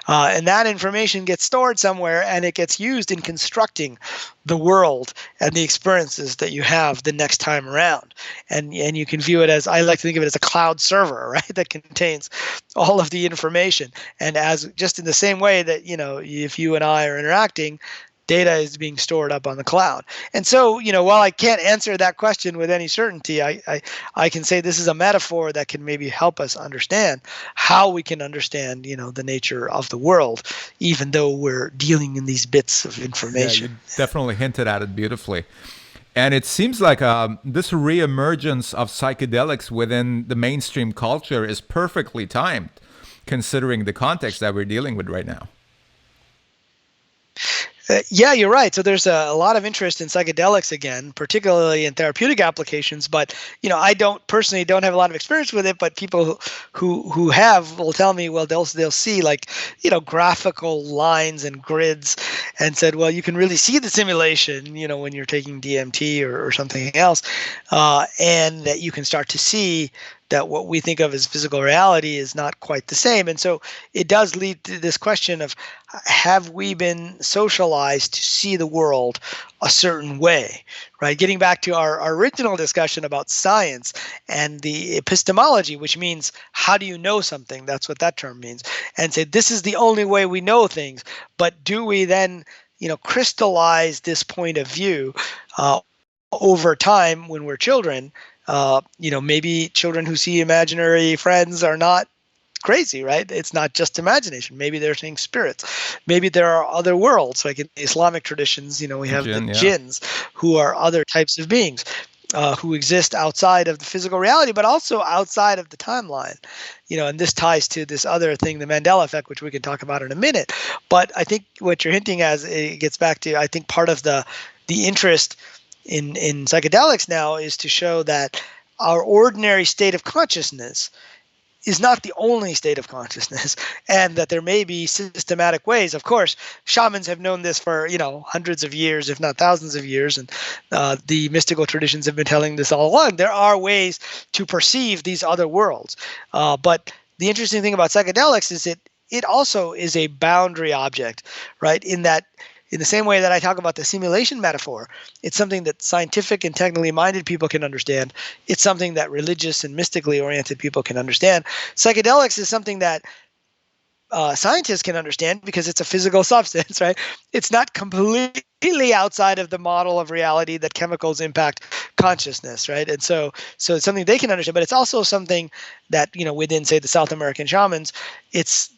And that information gets stored somewhere, and it gets used in constructing the world and the experiences that you have the next time around. And you can view it as, I like to think of it as a cloud server, right, that contains all of the information. And as just in the same way that, if you and I are interacting, data is being stored up on the cloud. And so, while I can't answer that question with any certainty, I can say this is a metaphor that can maybe help us understand how we can understand, the nature of the world, even though we're dealing in these bits of information. Yeah, you definitely hinted at it beautifully. And it seems like this reemergence of psychedelics within the mainstream culture is perfectly timed, considering the context that we're dealing with right now. Yeah, you're right. So there's a lot of interest in psychedelics again, particularly in therapeutic applications. But I don't have a lot of experience with it. But people who have will tell me, well, they'll see like graphical lines and grids, and said, well, you can really see the simulation, when you're taking DMT or something else, and that you can start to see that what we think of as physical reality is not quite the same. And so it does lead to this question of, have we been socialized to see the world a certain way, right? Getting back to our original discussion about science and the epistemology, which means how do you know something? That's what that term means. And say, this is the only way we know things. But do we then, crystallize this point of view over time when we're children? Maybe children who see imaginary friends are not crazy, right? It's not just imagination. Maybe they're seeing spirits. Maybe there are other worlds. Like in Islamic traditions, we have the jinns, who are other types of beings who exist outside of the physical reality, but also outside of the timeline. And this ties to this other thing, the Mandela Effect, which we can talk about in a minute. But I think what you're hinting at, it gets back to, I think, part of the interest in psychedelics now is to show that our ordinary state of consciousness is not the only state of consciousness, and that there may be systematic ways. Of course, shamans have known this for hundreds of years, if not thousands of years, and the mystical traditions have been telling this all along. There are ways to perceive these other worlds, but the interesting thing about psychedelics is it also is a boundary object, right? In that, in the same way that I talk about the simulation metaphor, it's something that scientific and technically minded people can understand. It's something that religious and mystically oriented people can understand. Psychedelics is something that scientists can understand because it's a physical substance, right? It's not completely outside of the model of reality that chemicals impact consciousness, right? And so it's something they can understand, but it's also something that, within, say, the South American shamans, it's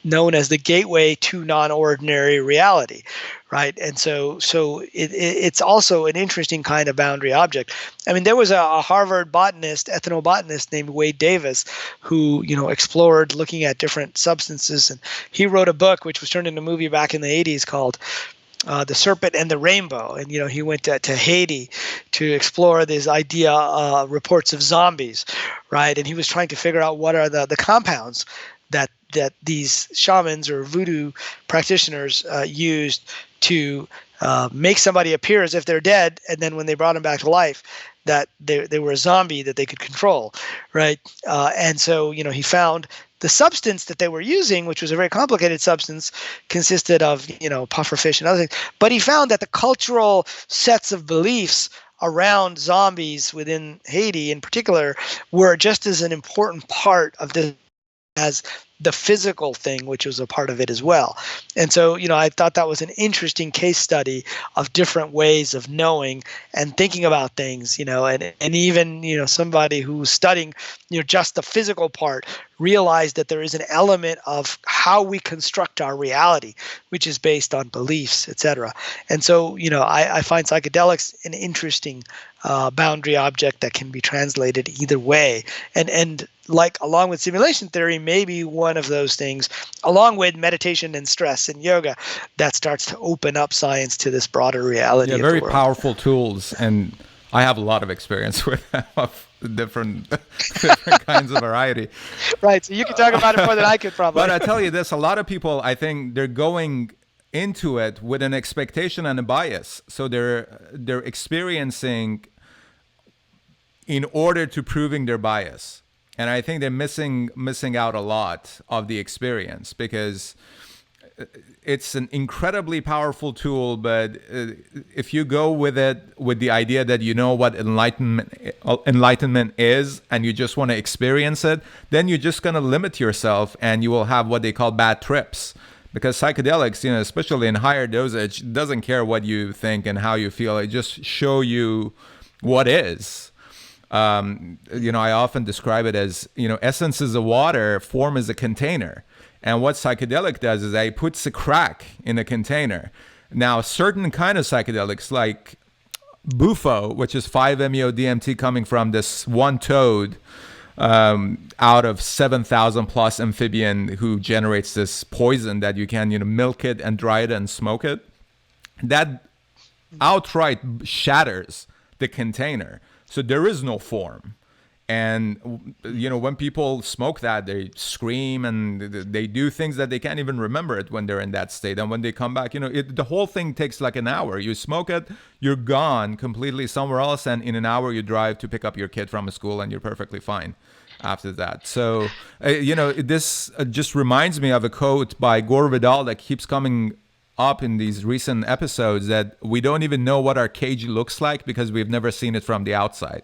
known as the gateway to non-ordinary reality, right? And so it's also an interesting kind of boundary object. I mean, there was a Harvard ethnobotanist named Wade Davis, who explored looking at different substances, and he wrote a book which was turned into a movie back in the 80s called The Serpent and the Rainbow. And he went to Haiti to explore this idea, reports of zombies, right? And he was trying to figure out what are the compounds that these shamans or voodoo practitioners used to make somebody appear as if they're dead, and then when they brought them back to life, that they were a zombie that they could control, right? And so he found the substance that they were using, which was a very complicated substance, consisted of pufferfish and other things. But he found that the cultural sets of beliefs around zombies within Haiti, in particular, were just as an important part of this as the physical thing, which was a part of it as well. And so, I thought that was an interesting case study of different ways of knowing and thinking about things, and even, somebody who was studying, just the physical part realized that there is an element of how we construct our reality, which is based on beliefs, etc. And so, I find psychedelics an interesting boundary object that can be translated either way. And like, along with simulation theory, maybe one of those things, along with meditation and stress and yoga, that starts to open up science to this broader reality. Yeah, of very the world. Powerful tools, and I have a lot of experience with them of different kinds of variety. Right, so you can talk about it more than I could probably. But I tell you this, a lot of people, I think they're going into it with an expectation and a bias. So they're experiencing in order to proving their bias. And I think they're missing out a lot of the experience, because it's an incredibly powerful tool, but if you go with it with the idea that you know what enlightenment is and you just want to experience it, then you're just going to limit yourself, and you will have what they call bad trips. Because psychedelics, especially in higher dosage, doesn't care what you think and how you feel. It just show you what is. I often describe it as, essence is a water, form is a container. And what psychedelic does is it puts a crack in the container. Now, certain kind of psychedelics like Bufo, which is 5-MeO-DMT coming from this one toad out of 7,000 plus amphibian who generates this poison that you can, milk it and dry it and smoke it. That outright shatters the container. So there is no form. And, when people smoke that, they scream and they do things that they can't even remember it when they're in that state. And when they come back, the whole thing takes like an hour. You smoke it, you're gone completely somewhere else. And in an hour, you drive to pick up your kid from school and you're perfectly fine after that. So, this just reminds me of a quote by Gore Vidal that keeps coming up in these recent episodes, that we don't even know what our cage looks like because we've never seen it from the outside.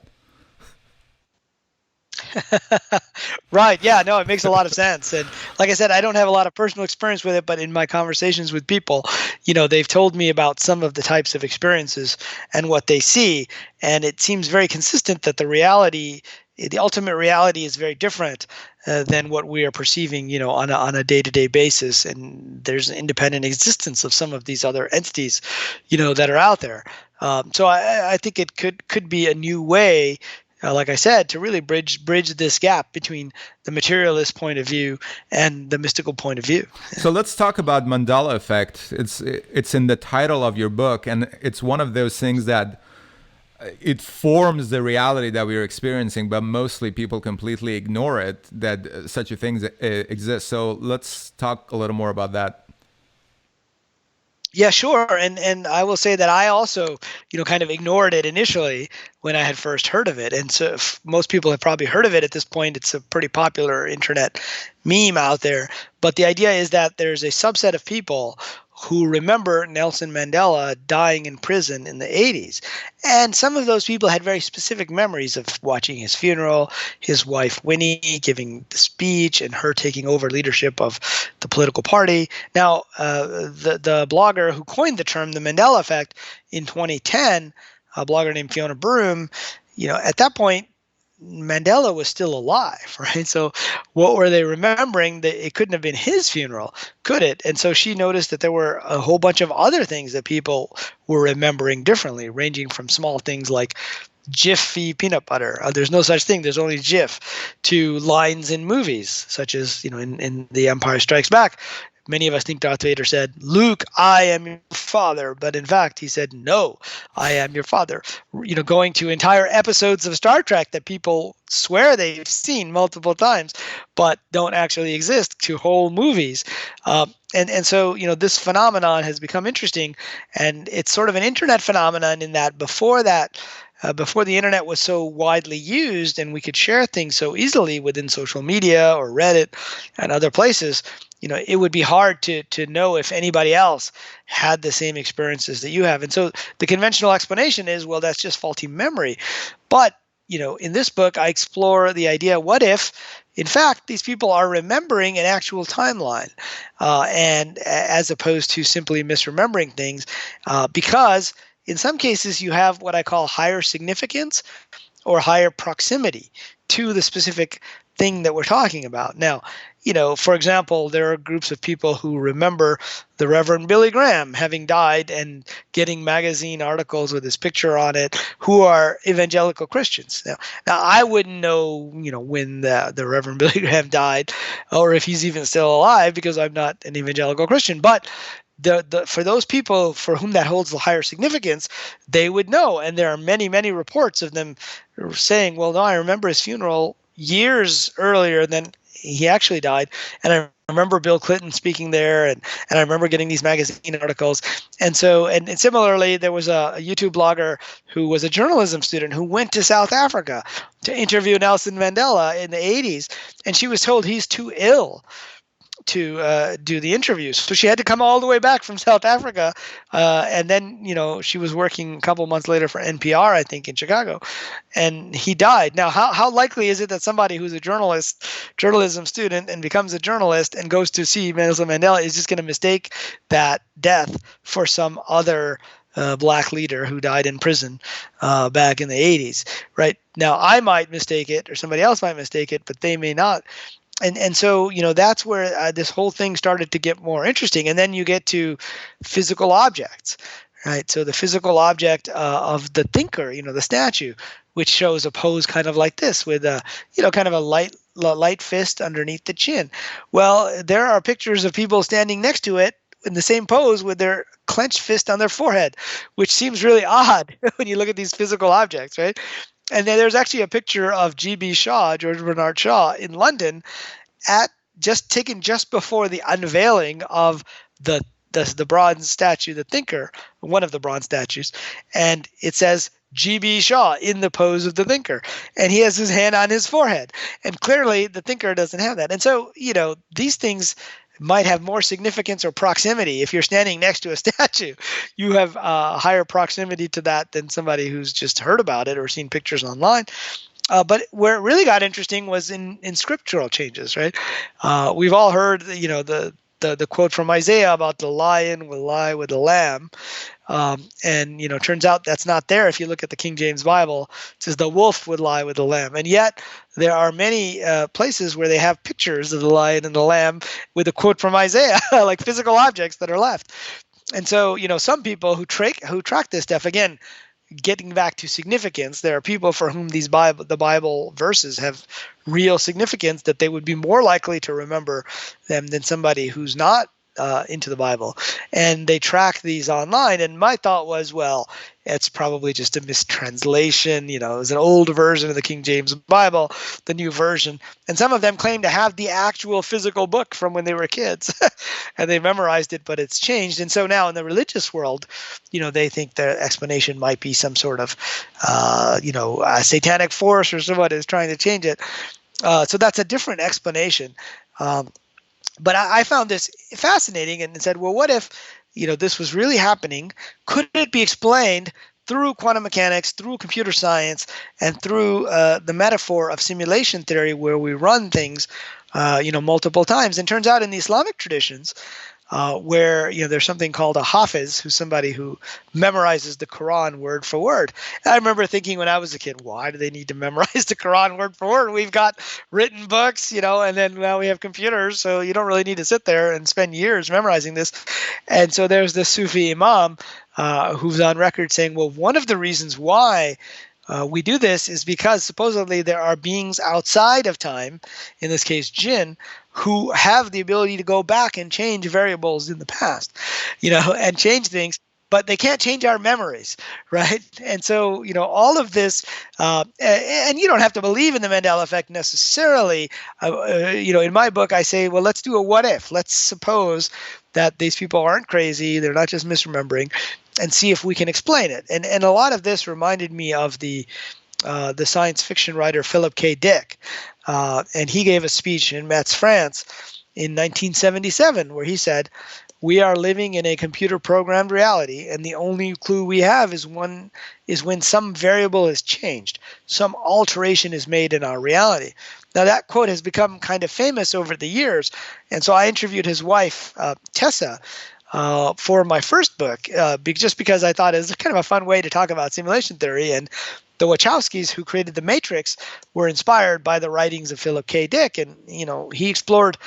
Right. Yeah, no, it makes a lot of sense. And like I said, I don't have a lot of personal experience with it, but in my conversations with people, they've told me about some of the types of experiences and what they see. And it seems very consistent that the ultimate reality is very different than what we are perceiving, on a day-to-day basis. And there's an independent existence of some of these other entities, that are out there. So I think it could be a new way, like I said, to really bridge this gap between the materialist point of view and the mystical point of view. So let's talk about Mandala Effect. It's in the title of your book, and it's one of those things that it forms the reality that we are experiencing, but mostly people completely ignore it, that such a thing exists. So let's talk a little more about that. Yeah, sure. And I will say that I also, kind of ignored it initially when I had first heard of it. And so most people have probably heard of it at this point. It's a pretty popular internet meme out there. But the idea is that there's a subset of people who remember Nelson Mandela dying in prison in the 80s. And some of those people had very specific memories of watching his funeral, his wife Winnie giving the speech, and her taking over leadership of the political party. Now, the blogger who coined the term, the Mandela Effect, in 2010, a blogger named Fiona Broom, at that point, Mandela was still alive, right? So what were they remembering? That it couldn't have been his funeral, could it? And so she noticed that there were a whole bunch of other things that people were remembering differently, ranging from small things like Jiffy peanut butter. There's no such thing. There's only Jif. To lines in movies, such as, in The Empire Strikes Back. Many of us think Darth Vader said, "Luke, I am your father," but in fact, he said, "No, I am your father." Going to entire episodes of Star Trek that people swear they've seen multiple times, but don't actually exist, to whole movies. And so, this phenomenon has become interesting, and it's sort of an internet phenomenon in that before the internet was so widely used and we could share things so easily within social media or Reddit and other places, it would be hard to know if anybody else had the same experiences that you have. And so the conventional explanation is, well, that's just faulty memory. But, in this book, I explore the idea, what if, in fact, these people are remembering an actual timeline, and as opposed to simply misremembering things, because in some cases you have what I call higher significance or higher proximity to the specific thing that we're talking about. Now, for example, there are groups of people who remember the Reverend Billy Graham having died and getting magazine articles with his picture on it, who are evangelical Christians. Now I wouldn't know, when the Reverend Billy Graham died, or if he's even still alive, because I'm not an evangelical Christian. But for those people for whom that holds the higher significance, they would know. And there are many, many reports of them saying, well, no, I remember his funeral years earlier than he actually died. And I remember Bill Clinton speaking there, and I remember getting these magazine articles. And so, and similarly, there was a YouTube blogger who was a journalism student who went to South Africa to interview Nelson Mandela in the 80s, and she was told he's too ill to do the interviews. So she had to come all the way back from South Africa. And then, she was working a couple months later for NPR, I think, in Chicago, and he died. Now, how likely is it that somebody who's a journalism student and becomes a journalist and goes to see Nelson Mandela is just going to mistake that death for some other black leader who died in prison back in the 80s, right? Now, I might mistake it, or somebody else might mistake it, but they may not. And so, that's where this whole thing started to get more interesting. And then you get to physical objects, right? So the physical object of the thinker, the statue, which shows a pose kind of like this with a, kind of a light fist underneath the chin. Well, there are pictures of people standing next to it in the same pose with their clenched fist on their forehead, which seems really odd when you look at these physical objects, right? And then there's actually a picture of G.B. Shaw, George Bernard Shaw, in London, taken just before the unveiling of the bronze statue, the Thinker, one of the bronze statues, and it says G.B. Shaw in the pose of the Thinker, and he has his hand on his forehead, and clearly the Thinker doesn't have that. And so, these things might have more significance or proximity. If you're standing next to a statue, you have a higher proximity to that than somebody who's just heard about it or seen pictures online. But where it really got interesting was in scriptural changes, right? We've all heard, the quote from Isaiah about the lion will lie with the lamb. And turns out that's not there. If you look at the King James Bible, it says the wolf would lie with the lamb. And yet there are many places where they have pictures of the lion and the lamb with a quote from Isaiah, like physical objects that are left. And so, some people who track this stuff, again, getting back to significance, there are people for whom the Bible verses have real significance, that they would be more likely to remember them than somebody who's not into the Bible. And they track these online. And my thought was, well, it's probably just a mistranslation. It was an old version of the King James Bible, the new version. And some of them claim to have the actual physical book from when they were kids and they memorized it, but it's changed. And so now in the religious world, they think the explanation might be some sort of, a satanic force or someone is trying to change it. So that's a different explanation. But I found this fascinating and said, well, what if, this was really happening? Could it be explained through quantum mechanics, through computer science, and through the metaphor of simulation theory, where we run things, multiple times? And turns out in the Islamic traditions, where there's something called a hafiz, who's somebody who memorizes the Quran word for word. And I remember thinking when I was a kid, why do they need to memorize the Quran word for word? We've got written books, and then now we have computers, so you don't really need to sit there and spend years memorizing this. And so there's this Sufi imam who's on record saying, well, one of the reasons why we do this is because supposedly there are beings outside of time, in this case jinn, who have the ability to go back and change variables in the past, and change things, but they can't change our memories, right? And so, all of this, and you don't have to believe in the Mandela Effect necessarily. In my book, I say, well, let's do a what if. Let's suppose that these people aren't crazy, they're not just misremembering, and see if we can explain it. And a lot of this reminded me of the science fiction writer Philip K. Dick. And he gave a speech in Metz, France in 1977, where he said, we are living in a computer-programmed reality, and the only clue we have is when some variable is changed, some alteration is made in our reality. Now, that quote has become kind of famous over the years, and so I interviewed his wife, Tessa, for my first book, just because I thought it was kind of a fun way to talk about simulation theory. And the Wachowskis, who created The Matrix, were inspired by the writings of Philip K. Dick. And, he explored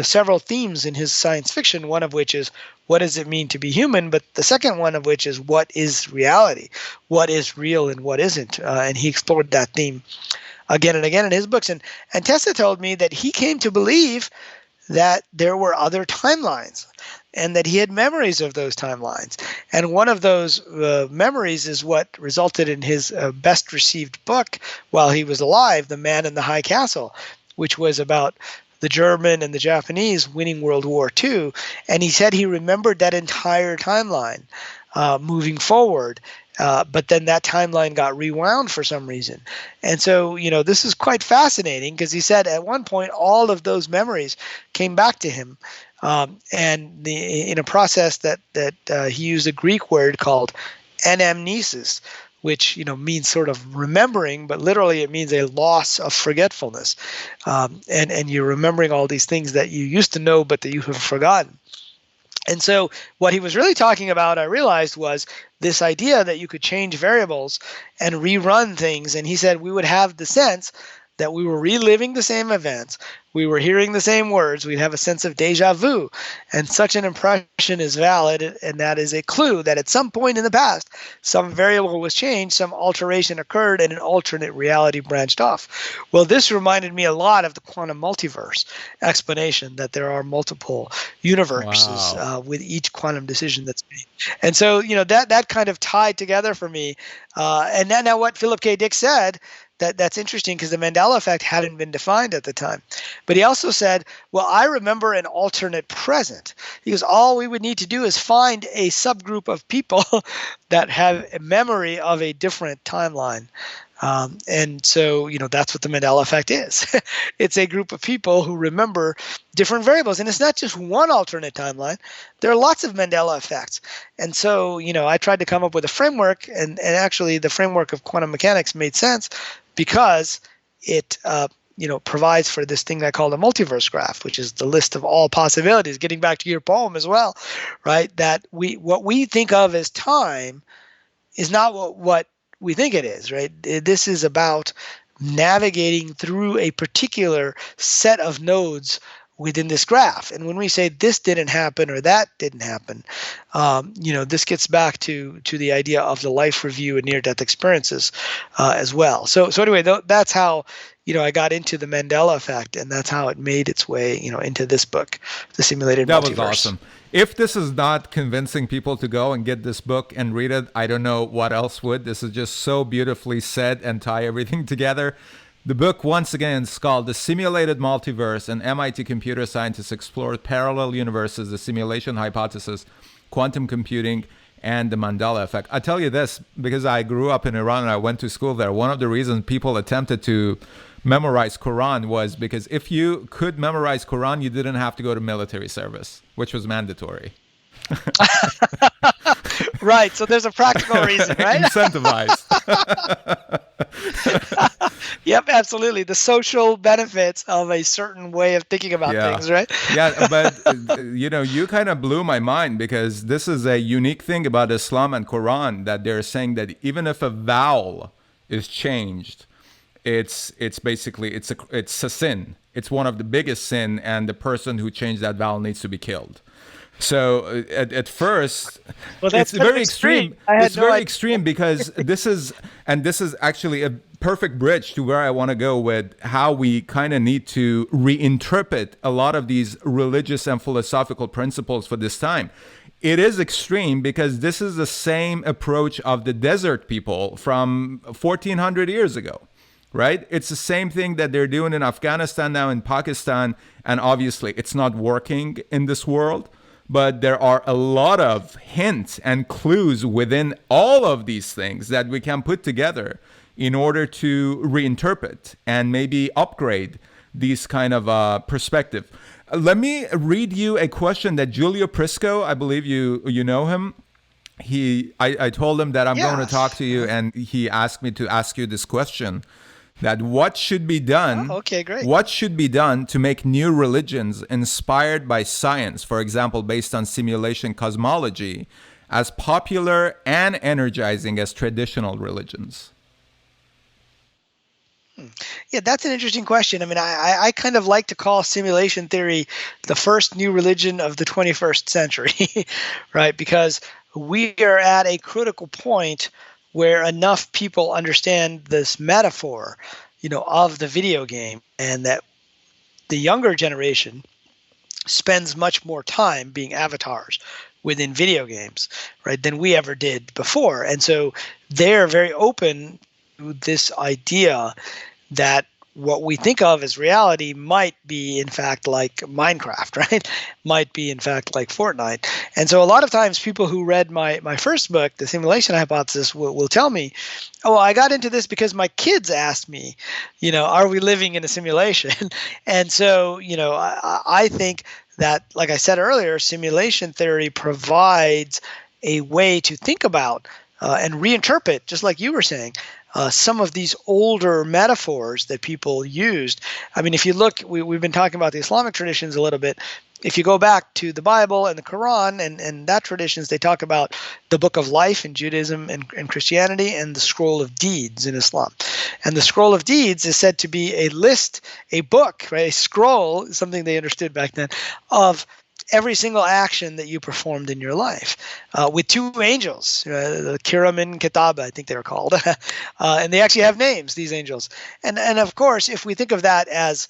several themes in his science fiction, one of which is, what does it mean to be human? But the second one of which is, what is reality? What is real and what isn't? And he explored that theme again and again in his books. And Tessa told me that he came to believe that there were other timelines and that he had memories of those timelines. And one of those memories is what resulted in his best received book while he was alive, The Man in the High Castle, which was about the German and the Japanese winning World War II. And he said he remembered that entire timeline moving forward. But then that timeline got rewound for some reason. And so, this is quite fascinating because he said at one point all of those memories came back to him. And in a process that he used a Greek word called anamnesis, which means sort of remembering, but literally it means a loss of forgetfulness. And you're remembering all these things that you used to know but that you have forgotten. And so what he was really talking about, I realized, was this idea that you could change variables and rerun things. And he said we would have the sense that we were reliving the same events. We were hearing the same words. We'd have a sense of deja vu. And such an impression is valid, and that is a clue that at some point in the past, some variable was changed, some alteration occurred, and an alternate reality branched off. Well, this reminded me a lot of the quantum multiverse explanation, that there are multiple universes with each quantum decision that's made. And so, that kind of tied together for me. And now what Philip K. Dick said, that's interesting because the Mandala Effect hadn't been defined at the time. But he also said, well, I remember an alternate present. He goes, all we would need to do is find a subgroup of people that have a memory of a different timeline. And so, that's what the Mandela Effect is. It's a group of people who remember different variables. And it's not just one alternate timeline. There are lots of Mandela effects. And so, I tried to come up with a framework, and actually the framework of quantum mechanics made sense because it provides for this thing I call the multiverse graph, which is the list of all possibilities, getting back to your poem as well, right? That what we think of as time is not what we think it is, right? This is about navigating through a particular set of nodes within this graph. And when we say this didn't happen or that didn't happen, this gets back to the idea of the life review and near-death experiences as well. So anyway, that's how I got into the Mandela Effect, and that's how it made its way into this book, The Simulated Multiverse. That was awesome. If this is not convincing people to go and get this book and read it, I don't know what else would. This is just so beautifully said and tie everything together. The book, once again, is called The Simulated Multiverse, and MIT computer scientists explored parallel universes, the simulation hypothesis, quantum computing, and the Mandala Effect. I tell you this, because I grew up in Iran and I went to school there. One of the reasons people attempted to memorize Quran was because if you could memorize Quran, you didn't have to go to military service, which was mandatory. Right. So there's a practical reason, right? Incentivized. Yep, absolutely. The social benefits of a certain way of thinking about things, right? Yeah, but you kind of blew my mind, because this is a unique thing about Islam and Quran, that they're saying that even if a vowel is changed, it's basically it's a sin. It's one of the biggest sin, and the person who changed that vowel needs to be killed. So at first, it's very extreme. It's very extreme because this is actually a perfect bridge to where I want to go with how we kind of need to reinterpret a lot of these religious and philosophical principles for this time. It is extreme because this is the same approach of the desert people from 1400 years ago. Right? It's the same thing that they're doing in Afghanistan now, in Pakistan, and obviously it's not working in this world, but there are a lot of hints and clues within all of these things that we can put together in order to reinterpret and maybe upgrade these kind of perspective. Let me read you a question that Giulio Prisco, I believe you know him. I told him that I'm going to talk to you, and he asked me to ask you this question. That what should be done? Okay, great. What should be done to make new religions inspired by science, for example, based on simulation cosmology, as popular and energizing as traditional religions? Yeah, that's an interesting question. I mean, I kind of like to call simulation theory the first new religion of the 21st century, right? Because we are at a critical point where enough people understand this metaphor, of the video game, and that the younger generation spends much more time being avatars within video games, right, than we ever did before. And so they're very open to this idea that what we think of as reality might be in fact like Minecraft, right? Might be in fact like Fortnite. And so a lot of times people who read my first book, The Simulation Hypothesis, will tell me, oh, I got into this because my kids asked me, are we living in a simulation? And so, I think that, like I said earlier, simulation theory provides a way to think about and reinterpret, just like you were saying, some of these older metaphors that people used. I mean, if you look, we've been talking about the Islamic traditions a little bit. If you go back to the Bible and the Quran and that traditions, they talk about the book of life in Judaism and Christianity, and the scroll of deeds in Islam. And the scroll of deeds is said to be a list, a book, right? A scroll, something they understood back then, of every single action that you performed in your life, with two angels, the Kiramin Kitaba, I think they were called, and they actually have names, these angels. And of course, if we think of that as,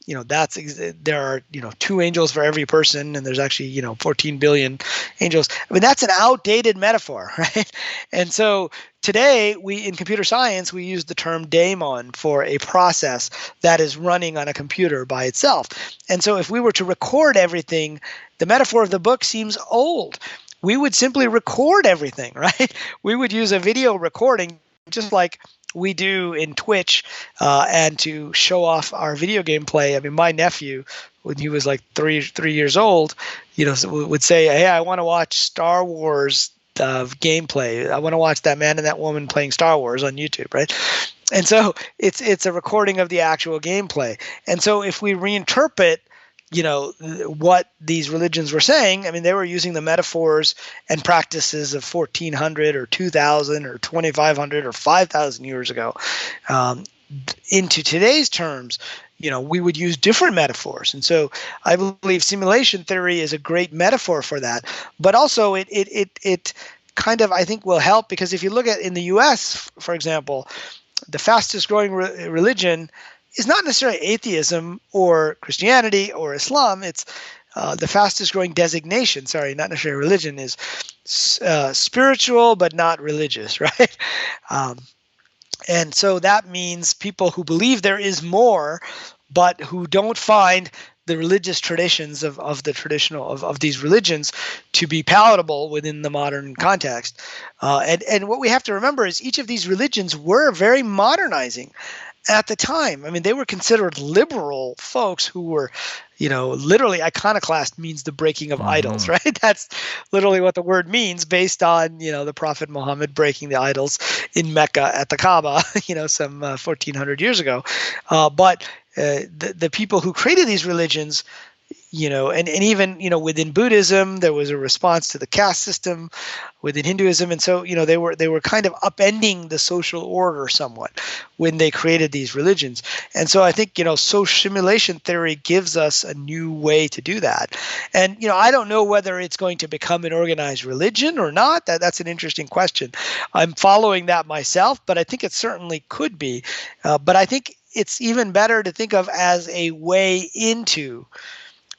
there are, two angels for every person, and there's actually, 14 billion angels. I mean, that's an outdated metaphor, right? And so today, in computer science, we use the term daemon for a process that is running on a computer by itself. And so if we were to record everything, the metaphor of the book seems old. We would simply record everything, right? We would use a video recording, just like we do in Twitch, and to show off our video game play. I mean, my nephew, when he was like three years old, would say, "Hey, I want to watch Star Wars gameplay. I want to watch that man and that woman playing Star Wars on YouTube," right? And so it's a recording of the actual gameplay. And so if we reinterpret what these religions were saying, I mean, they were using the metaphors and practices of 1400 or 2000 or 2500 or 5000 years ago. Into today's terms, we would use different metaphors. And so I believe simulation theory is a great metaphor for that. But also it kind of, I think, will help, because if you look at in the US, for example, the fastest growing religion is not necessarily atheism or Christianity or Islam. It's the fastest growing designation, not necessarily religion, is spiritual but not religious, right? And so that means people who believe there is more, but who don't find the religious traditions of these religions to be palatable within the modern context. And what we have to remember is each of these religions were very modernizing at the time. I mean, they were considered liberal folks who were, literally iconoclast means the breaking of idols, right? That's literally what the word means, based on, the Prophet Muhammad breaking the idols in Mecca at the Kaaba, some 1400 years ago. But the people who created these religions, and even, within Buddhism, there was a response to the caste system within Hinduism. And so, they were kind of upending the social order somewhat when they created these religions. And so I think, social simulation theory gives us a new way to do that. And, I don't know whether it's going to become an organized religion or not. That's an interesting question. I'm following that myself, but I think it certainly could be. But I think it's even better to think of as a way into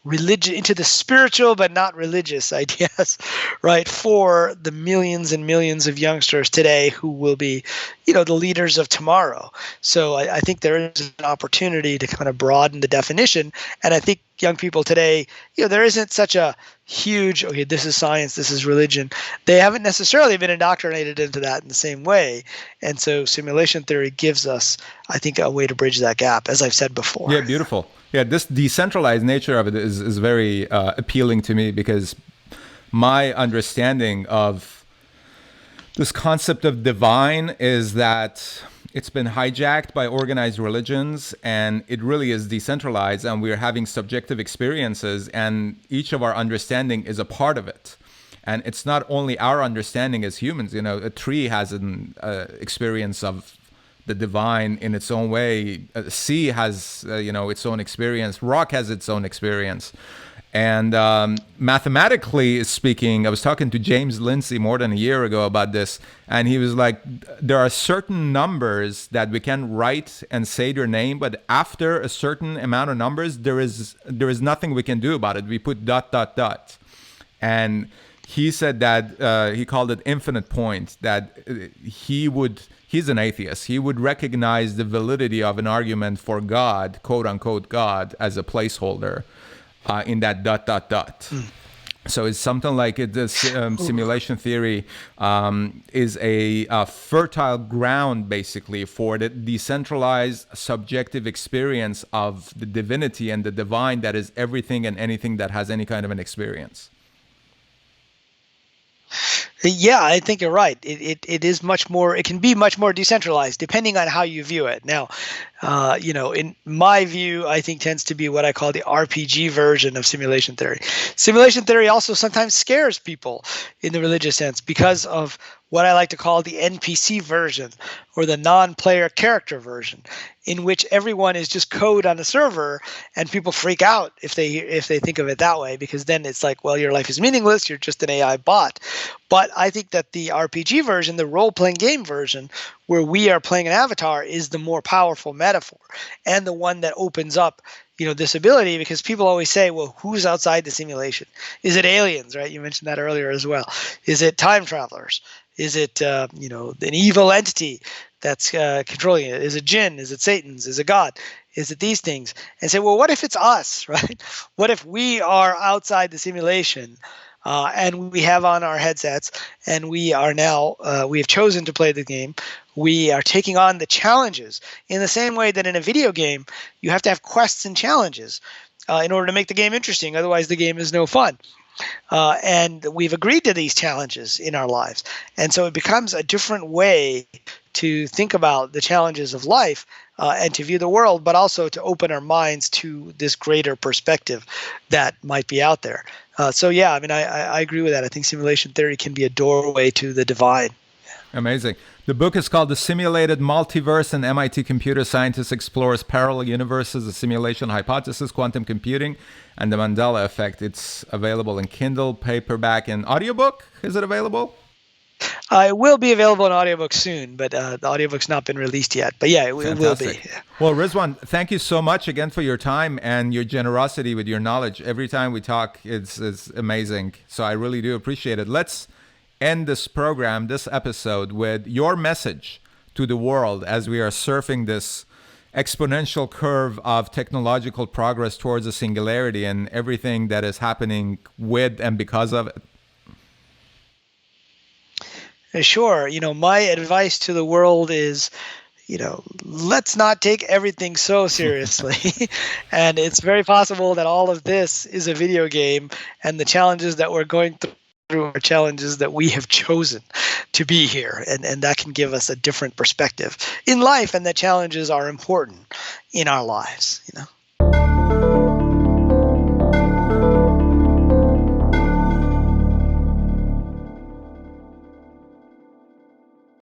religion, into the spiritual but not religious ideas, right, for the millions and millions of youngsters today who will be, the leaders of tomorrow. So I think there is an opportunity to kind of broaden the definition. And I think young people today, there isn't such a huge, okay, this is science, this is religion. They haven't necessarily been indoctrinated into that in the same way. And so simulation theory gives us, I think, a way to bridge that gap, as I've said before. Yeah, beautiful. Yeah, this decentralized nature of it is very appealing to me, because my understanding of this concept of divine is that it's been hijacked by organized religions, and it really is decentralized, and we're having subjective experiences, and each of our understanding is a part of it. And it's not only our understanding as humans. A tree has an experience of the divine in its own way. Sea has, its own experience. Rock has its own experience. And mathematically speaking, I was talking to James Lindsay more than a year ago about this, and he was like, there are certain numbers that we can write and say their name, but after a certain amount of numbers, there is nothing we can do about it. We put ... And he said that he called it infinite point, that he's an atheist. He would recognize the validity of an argument for God, quote unquote God, as a placeholder in that ... So it's something like this simulation theory is a fertile ground, basically, for the decentralized subjective experience of the divinity and the divine that is everything and anything that has any kind of an experience. Yeah, I think you're right. It is much more. It can be much more decentralized depending on how you view it. Now, in my view, I think tends to be what I call the RPG version of simulation theory. Simulation theory also sometimes scares people in the religious sense because of what I like to call the NPC version, or the non-player character version, in which everyone is just code on the server, and people freak out if they think of it that way, because then it's like, well, your life is meaningless, you're just an AI bot. But I think that the RPG version, the role-playing game version, where we are playing an avatar, is the more powerful metaphor, and the one that opens up this ability, because people always say, well, who's outside the simulation? Is it aliens, right? You mentioned that earlier as well. Is it time travelers? Is it, an evil entity that's controlling it? Is it jinn? Is it Satan's? Is it God? Is it these things? And say, well, what if it's us, right? What if we are outside the simulation, and we have on our headsets, and we are now, we have chosen to play the game. We are taking on the challenges in the same way that in a video game, you have to have quests and challenges in order to make the game interesting. Otherwise, the game is no fun. And we've agreed to these challenges in our lives. And so it becomes a different way to think about the challenges of life and to view the world, but also to open our minds to this greater perspective that might be out there. So, yeah, I mean, I agree with that. I think simulation theory can be a doorway to the divine. Amazing. The book is called The Simulated Multiverse, and MIT computer scientist explores parallel universes, the simulation hypothesis, quantum computing, and the Mandala Effect. It's available in Kindle, paperback, and audiobook. Is it available? It will be available in audiobook soon, but the audiobook's not been released yet. But yeah, it will be. Well, Rizwan, thank you so much again for your time and your generosity with your knowledge. Every time we talk, it's amazing. So I really do appreciate it. Let's end this program, this episode, with your message to the world as we are surfing this exponential curve of technological progress towards a singularity and everything that is happening with and because of it. Sure. My advice to the world is, let's not take everything so seriously. And it's very possible that all of this is a video game, and the challenges that we're going through are challenges that we have chosen to be here, and that can give us a different perspective in life, and that challenges are important in our lives.